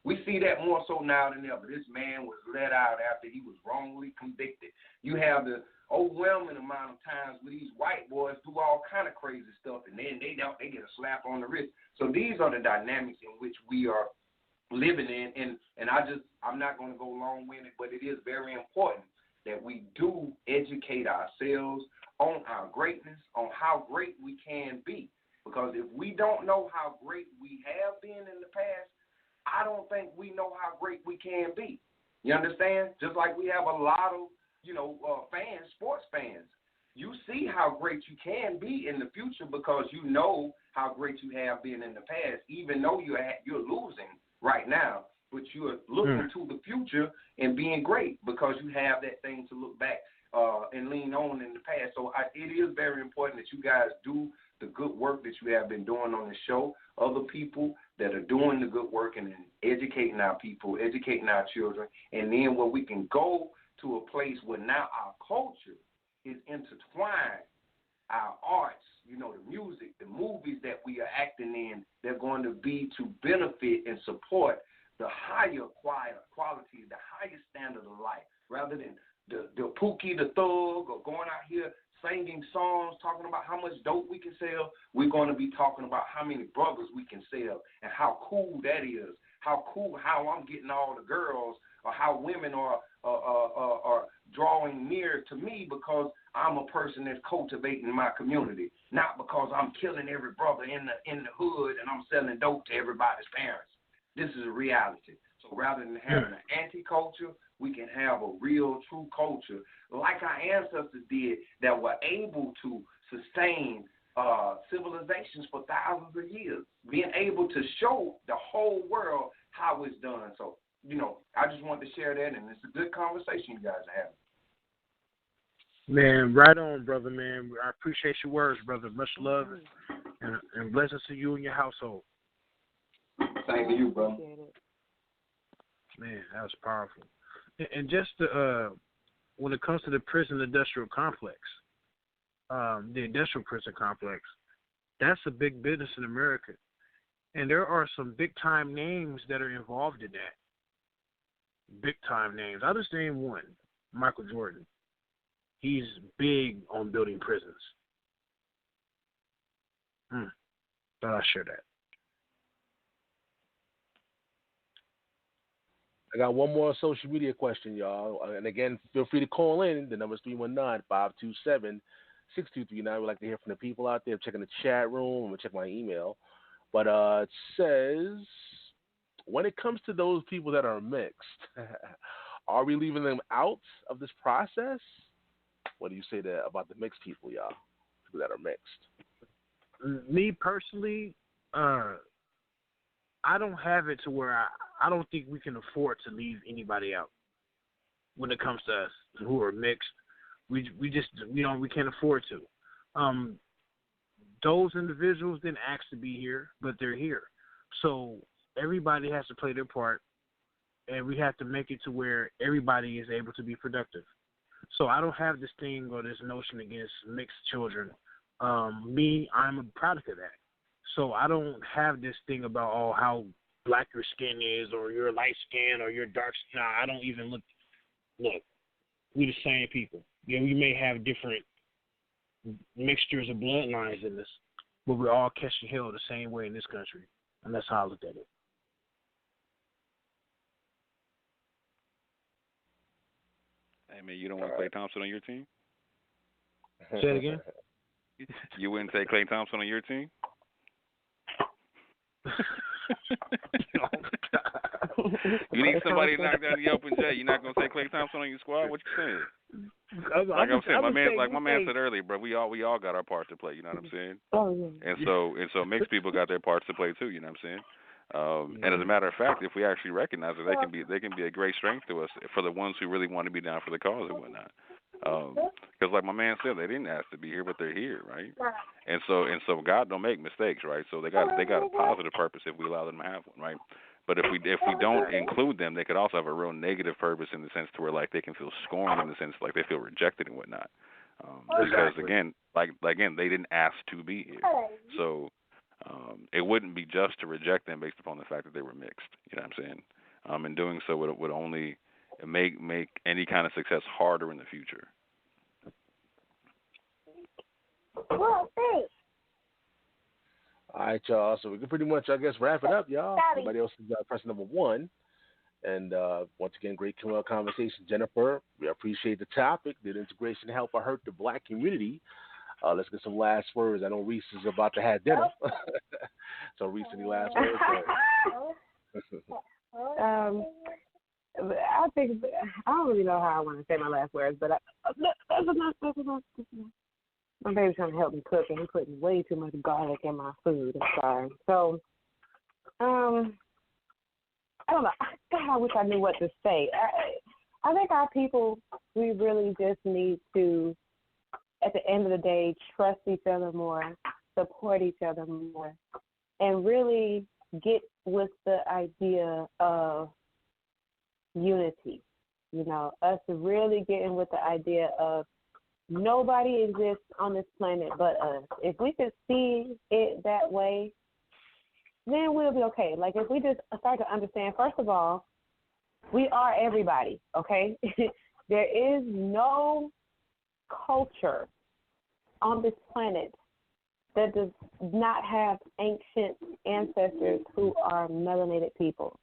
We see that more so now than ever. This man was let out after he was wrongly convicted. You have the overwhelming amount of times where these white boys do all kind of crazy stuff, and then they get a slap on the wrist. So these are the dynamics in which we are living in, and I'm not going to go long-winded, but it is very important that we do educate ourselves on our greatness, on how great we can be. Because if we don't know how great we have been in the past, I don't think we know how great we can be. You understand? Just like we have a lot of, fans, sports fans. You see how great you can be in the future because you know how great you have been in the past, even though you're losing right now, but you're looking to the future and being great because you have that thing to look back and lean on in the past. So it is very important that you guys do the good work that you have been doing on the show. other people that are doing the good work and educating our people, educating our children, and then where we can go to a place where now our culture is intertwined, our arts, the music, the movies that we are acting in, they're going to be to benefit and support the higher quality, the higher standard of life, rather than the Pookie, the thug, or going out here singing songs, talking about how much dope we can sell. We're going to be talking about how many brothers we can sell and how cool that is, how I'm getting all the girls, or how women are drawing near to me because I'm a person that's cultivating my community, not because I'm killing every brother in the hood and I'm selling dope to everybody's parents. This is a reality. So rather than having an anti-culture, we can have a real, true culture like our ancestors did that were able to sustain civilizations for thousands of years, being able to show the whole world how it's done. So, I just wanted to share that, and it's a good conversation you guys are having. Man, right on, brother, man. I appreciate your words, brother. Much love and blessings to you and your household. Same to you, bro. Man, that was powerful. And just when it comes to the prison industrial complex, the industrial prison complex, that's a big business in America. And there are some big-time names that are involved in that. Big-time names. I'll just name one, Michael Jordan. He's big on building prisons. Thought I'd share that. I got one more social media question, y'all. And again, feel free to call in. The number is 319-527-6239. We'd like to hear from the people out there. Checking the chat room. I'm going to check my email. But it says, when it comes to those people that are mixed, are we leaving them out of this process? What do you say about the mixed people, y'all, people that are mixed? Me personally, I don't have it to where I don't think we can afford to leave anybody out when it comes to us who are mixed. We just we can't afford to. Those individuals didn't ask to be here, but they're here. So everybody has to play their part, and we have to make it to where everybody is able to be productive. So I don't have this thing or this notion against mixed children. I'm a product of that. So I don't have this thing about, how black your skin is or you're light skin or you're dark skin. Nah, I don't even look, we're the same people. We may have different mixtures of bloodlines in this, but we're all catching hell the same way in this country. And that's how I look at it. Hey, man, you don't want Klay Thompson on your team? Say it again? You wouldn't take Klay Thompson on your team? You need somebody to knock down the open J. You're not gonna take Klay Thompson on your squad? What you saying? Like I'm saying, my man said earlier, bro. We all got our parts to play. You know what I'm saying? Oh yeah. And so mixed people got their parts to play too. You know what I'm saying? And as a matter of fact, if we actually recognize it, they can be a great strength to us for the ones who really want to be down for the cause and whatnot. Because like my man said, they didn't ask to be here, but they're here, right? And so God don't make mistakes, right? So they got a positive purpose if we allow them to have one, right? But if we don't include them, they could also have a real negative purpose in the sense to where like they can feel scorned in the sense like they feel rejected and whatnot. Because again, they didn't ask to be here, so it wouldn't be just to reject them based upon the fact that they were mixed. You know what I'm saying? And doing so would only make any kind of success harder in the future. All right, y'all. So we can pretty much, I guess, wrap it up, y'all. Everybody else is press number 1. And once again, great conversation, Jennifer. We appreciate the topic. Did integration help or hurt the black community? Let's get some last words. I know Reese is about to have dinner. So, Reese, any last words? I think I don't really know how I want to say my last words, but that's enough. My baby's trying to help me cook, and he's putting way too much garlic in my food. I'm sorry. So, I don't know. God, I wish I knew what to say. I think our people, we really just need to, at the end of the day, trust each other more, support each other more, and really get with the idea of unity. You know, us really getting with the idea of nobody exists on this planet but us. If we could see it that way, then we'll be okay. Like, if we just start to understand, first of all, we are everybody, okay? There is no culture on this planet that does not have ancient ancestors who are melanated people.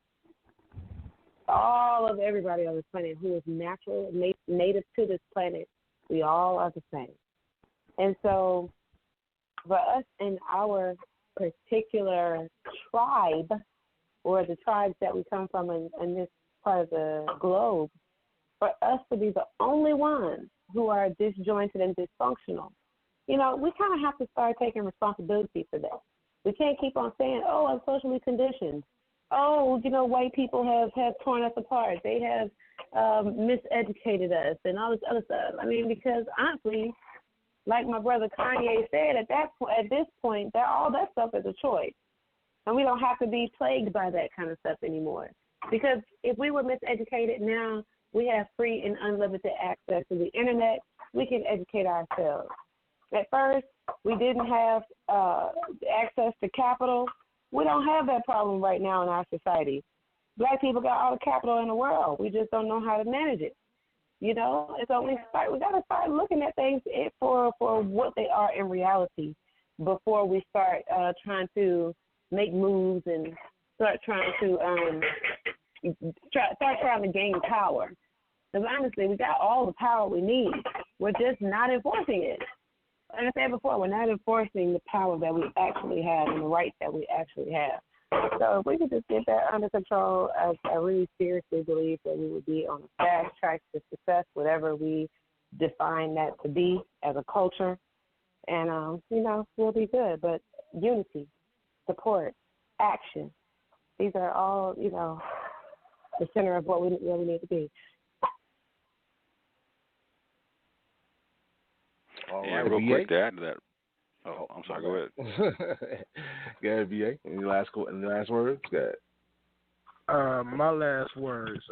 All of everybody on this planet who is natural, native to this planet, we all are the same. And so for us in our particular tribe, or the tribes that we come from in this part of the globe, for us to be the only ones who are disjointed and dysfunctional, you know, we kind of have to start taking responsibility for that. We can't keep on saying, oh, I'm socially conditioned. Oh, you know, white people have torn us apart. They have miseducated us and all this other stuff. I mean, because honestly, like my brother Kanye said, at this point, all that stuff is a choice. And we don't have to be plagued by that kind of stuff anymore. Because if we were miseducated, now we have free and unlimited access to the internet. We can educate ourselves. At first, we didn't have access to capital. We don't have that problem right now in our society. Black people got all the capital in the world. We just don't know how to manage it. You know, and so we got to start looking at things for what they are in reality before we start trying to make moves and start trying to gain power. Because honestly, we got all the power we need. We're just not enforcing it. Like I said before, we're not enforcing the power that we actually have and the rights that we actually have. So if we could just get that under control, I really seriously believe that we would be on a fast track to success, whatever we define that to be as a culture. And, you know, we'll be good. But unity, support, action, these are all, you know, the center of what we really need to be. All yeah, right, real BA. quick to add to that. Oh, I'm sorry. Go ahead. Go ahead, BA. Any last words? Go ahead. My last words.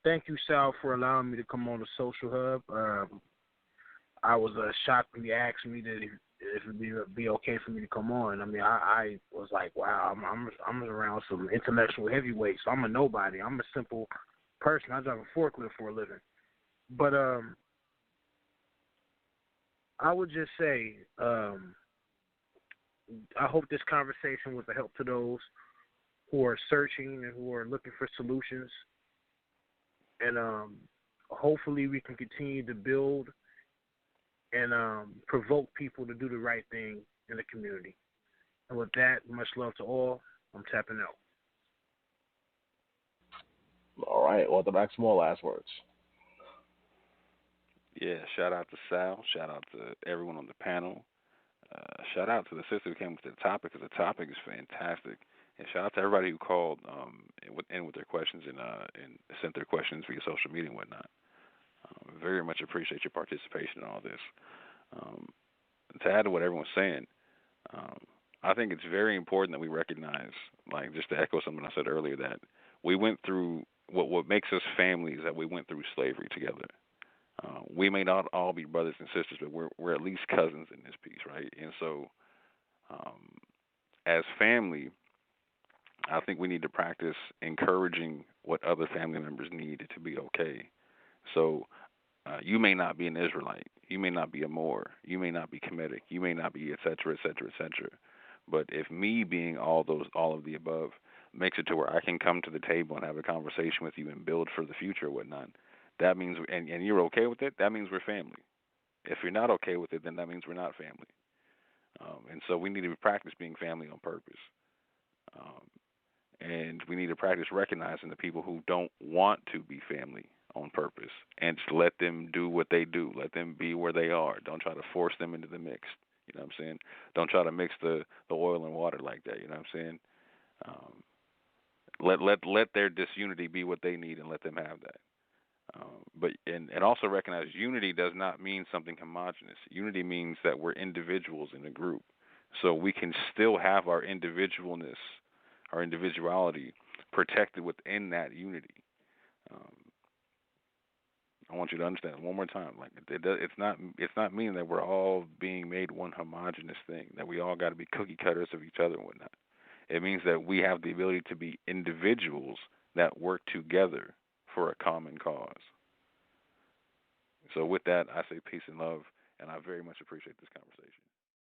Thank you, Sal, for allowing me to come on the Social Hub. I was shocked when you asked me that if it would be okay for me to come on. I mean, I was like, wow, I'm around some intellectual heavyweights. So I'm a nobody. I'm a simple person. I drive a forklift for a living. But I would just say, I hope this conversation was a help to those who are searching and who are looking for solutions. And hopefully we can continue to build and provoke people to do the right thing in the community. And with that, much love to all. I'm tapping out. All right, Orthodox Moor, last words. Yeah, shout out to Sal. Shout out to everyone on the panel. Shout out to the sister who came with the topic, because the topic is fantastic. And shout out to everybody who called with their questions and sent their questions via social media and whatnot. Very much appreciate your participation in all this. To add to what everyone's saying, I think it's very important that we recognize, like just to echo something I said earlier, that we went through what makes us family is that we went through slavery together. We may not all be brothers and sisters, but we're at least cousins in this piece, right? And so, as family, I think we need to practice encouraging what other family members need to be okay. So, you may not be an Israelite, you may not be a Moor, you may not be Kemetic, you may not be et cetera, et cetera, et cetera. But if me being all of the above makes it to where I can come to the table and have a conversation with you and build for the future or whatnot, that means, and you're okay with it, that means we're family. If you're not okay with it, then that means we're not family. And so we need to practice being family on purpose. And we need to practice recognizing the people who don't want to be family on purpose, and just let them do what they do. Let them be where they are. Don't try to force them into the mix. You know what I'm saying? Don't try to mix the oil and water like that. You know what I'm saying? Let their disunity be what they need, and let them have that. But also recognize unity does not mean something homogenous. Unity means that we're individuals in a group. so we can still have our individualness, our individuality protected within that unity. I want you to understand it one more time. Like it's not meaning that we're all being made one homogenous thing, that we all got to be cookie cutters of each other and whatnot. It means that we have the ability to be individuals that work together for a common cause. So with that, I say peace and love, and I very much appreciate this conversation.